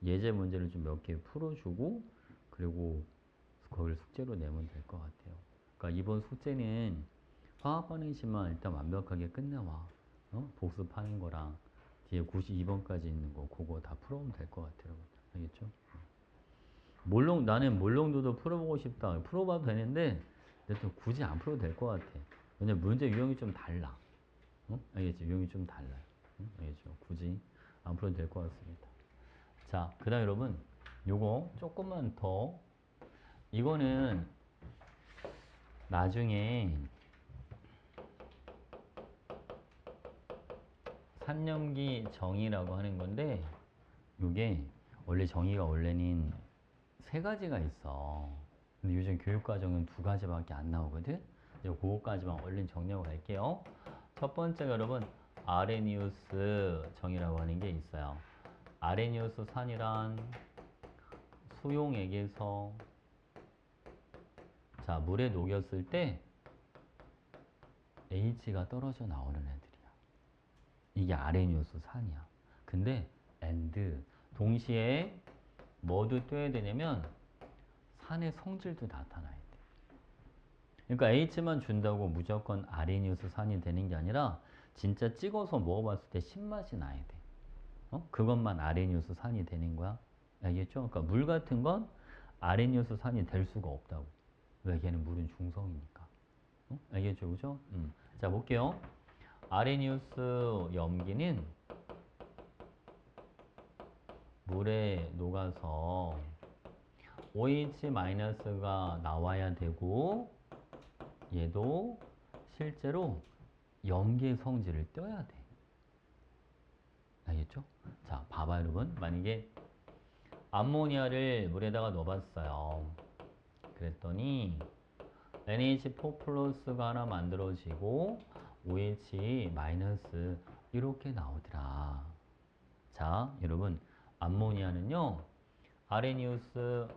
예제 문제를 좀 몇 개 풀어주고 그리고 그걸 숙제로 내면 될 것 같아요. 그러니까 이번 숙제는 화학 반응식만 일단 완벽하게 끝내와. 복습하는 거랑 뒤에 92번까지 있는 거 그거 다 풀어오면 될 것 같아요. 알겠죠? 나는 몰롱도도 풀어보고 싶다. 풀어봐도 되는데, 근데 또 굳이 안 풀어도 될 것 같아. 왜냐면 문제 유형이 좀 달라. 어? 알겠지? 유형이 좀 달라요. 알겠죠? 굳이 안 풀어도 될 것 같습니다. 자, 그 다음 여러분, 요거 조금만 더, 이거는 나중에 산염기 정의라고 하는 건데, 요게 원래 정의가 원래는 세 가지가 있어. 근데 요즘 교육과정은 두 가지밖에 안 나오거든? 이제 그거까지만 얼른 정리하고 갈게요. 첫 번째가 여러분, 아레니우스 정의라고 하는 게 있어요. 아레니우스 산이란 수용액에서 자, 물에 녹였을 때 H가 떨어져 나오는 애들이야. 이게 아레니우스 산이야. 근데 and 동시에 뭐도 떼야 되냐면 산의 성질도 나타나야 돼. 그러니까 H만 준다고 무조건 아레니우스 산이 되는 게 아니라 진짜 찍어서 먹어봤을 때 신맛이 나야 돼. 그것만 아레니우스 산이 되는 거야. 알겠죠? 그러니까 물 같은 건 아레니우스 산이 될 수가 없다고. 왜? 걔는 물은 중성이니까. 알겠죠? 그죠? 자, 볼게요. 아레니우스 염기는 물에 녹아서 OH-가 나와야 되고 얘도 실제로 염기의 성질을 떼야 돼. 알겠죠? 자, 봐봐 여러분. 만약에 암모니아를 물에다가 넣어봤어요. 그랬더니 NH4 플러스가 하나 만들어지고 OH 마이너스 이렇게 나오더라. 자, 여러분 암모니아는요 아레니우스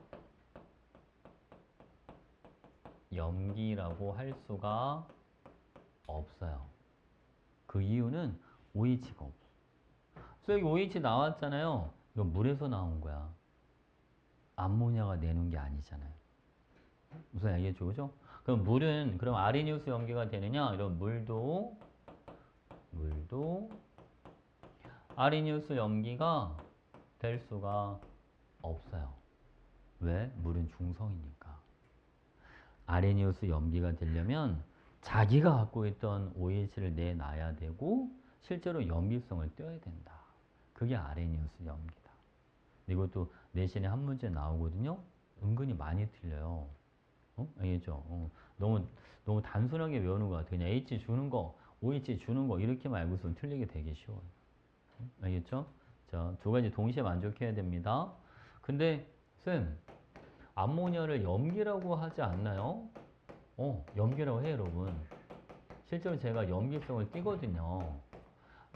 염기라고 할 수가 없어요. 그 이유는 OH가 없어. 그래서 여기 OH 나왔잖아요. 이건 물에서 나온 거야. 암모니아가 내는 게 아니잖아요. 무슨 알겠죠? 그죠? 그럼 물은 그럼 아레니우스 염기가 되느냐? 이런 물도 아레니우스 염기가 될 수가 없어요. 왜? 물은 중성이니까. 아레니우스 염기가 되려면 자기가 갖고 있던 OH를 내놔야 되고 실제로 염기성을 떼야 된다. 그게 아레니우스 염기다. 이것도 내신에 한 문제 나오거든요. 은근히 많이 틀려요. 알겠죠? 너무 단순하게 외우는 것 같아요. 그냥 H 주는 거, OH 주는 거 이렇게만 알고 있으면 틀리게 되게 쉬워요. 알겠죠? 자, 두 가지 동시에 만족해야 됩니다. 근데 쌤, 암모니아를 염기라고 하지 않나요? 염기라고 해요, 여러분. 실제로 제가 염기성을 띠거든요.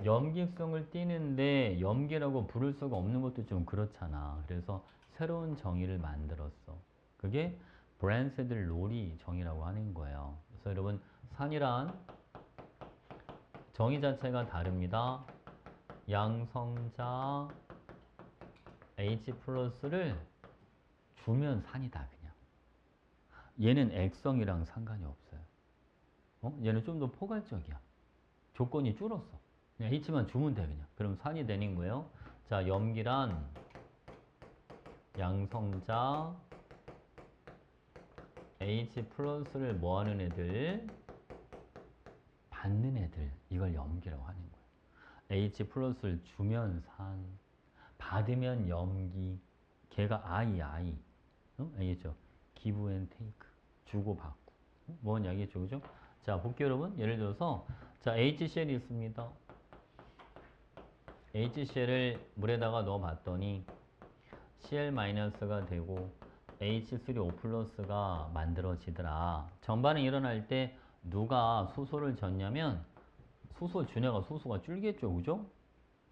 염기성을 띠는데 염기라고 부를 수가 없는 것도 좀 그렇잖아. 그래서 새로운 정의를 만들었어. 그게 브랜세드 로리 정의라고 하는 거예요. 그래서 여러분 산이란 정의 자체가 다릅니다. 양성자 H 플러스를 주면 산이다 그냥. 얘는 액성이랑 상관이 없어요. 얘는 좀 더 포괄적이야. 조건이 줄었어. 그냥 H만 주면 돼 그냥. 그럼 산이 되는 거예요. 자, 염기란 양성자 H 플러스를 뭐하는 애들? 받는 애들. 이걸 염기라고 하는 거예요. H 플러스를 주면 산, 받으면 염기. 걔가 I. 알겠죠? give and take. 주고 받고. 뭔 이야기죠, 그죠? 자, 볼게요, 여러분. 예를 들어서, 자, HCl이 있습니다. HCl을 물에다가 넣어 봤더니, Cl-가 되고, H3O 플러스가 만들어지더라. 전반에 일어날 때, 누가 수소를 줬냐면, 수소 준 애가 수소가 줄겠죠, 그죠?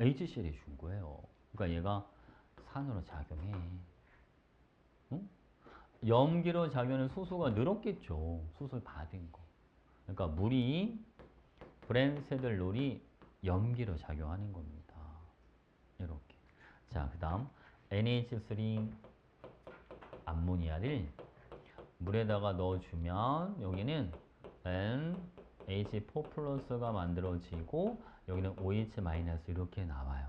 HCl이 준 거예요. 그러니까 얘가 산으로 작용해. 응? 염기로 작용하는 수소가 늘었겠죠. 수소를 받은 거. 그러니까 물이 브랜세들놀이 염기로 작용하는 겁니다. 이렇게. 자, 그 다음 NH3 암모니아를 물에다가 넣어주면 여기는 NH4 플러스가 만들어지고 여기는 OH 마이너스 이렇게 나와요.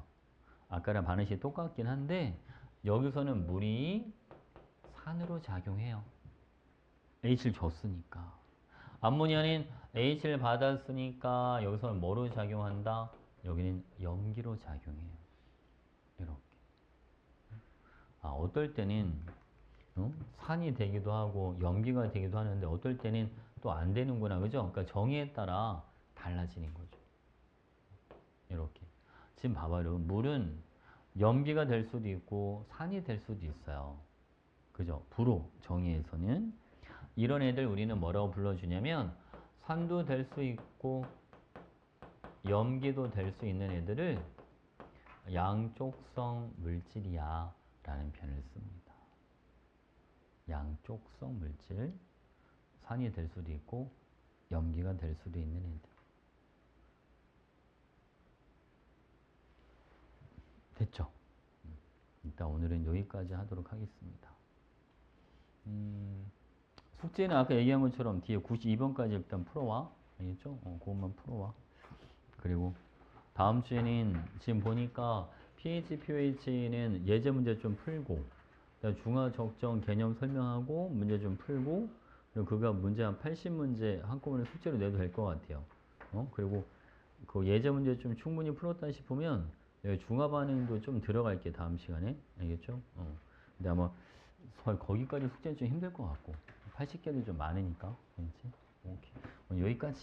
아까랑 반응식 똑같긴 한데 여기서는 물이 산으로 작용해요. H를 줬으니까. 암모니아는 H를 받았으니까 여기서는 뭐로 작용한다? 여기는 염기로 작용해요. 이렇게. 어떨 때는 산이 되기도 하고 염기가 되기도 하는데 어떨 때는 또 안 되는구나. 그죠? 그러니까 정의에 따라 달라지는 거죠. 이렇게. 지금 봐봐요. 물은 염기가 될 수도 있고 산이 될 수도 있어요. 그죠? 불호 정의에서는 이런 애들 우리는 뭐라고 불러주냐면 산도 될 수 있고 염기도 될 수 있는 애들을 양쪽성 물질이야 라는 표현을 씁니다. 양쪽성 물질, 산이 될 수도 있고 염기가 될 수도 있는 애들. 됐죠? 일단 오늘은 여기까지 하도록 하겠습니다. 숙제는 아까 얘기한 것처럼 뒤에 92번까지 일단 풀어와. 알겠죠? 그것만 풀어와. 그리고 다음 주에는 지금 보니까 pH, pH는 예제 문제 좀 풀고 중화 적정 개념 설명하고 문제 좀 풀고 그리고 그거 문제 한 80문제 한꺼번에 숙제로 내도 될 것 같아요. 그리고 그 예제 문제 좀 충분히 풀었다 싶으면 중화 반응도 좀 들어갈게 다음 시간에. 알겠죠? 근데 아마 거기까지 숙제는 좀 힘들 것 같고 80개도 좀 많으니까. 알겠지? 오케이. 오늘 여기까지.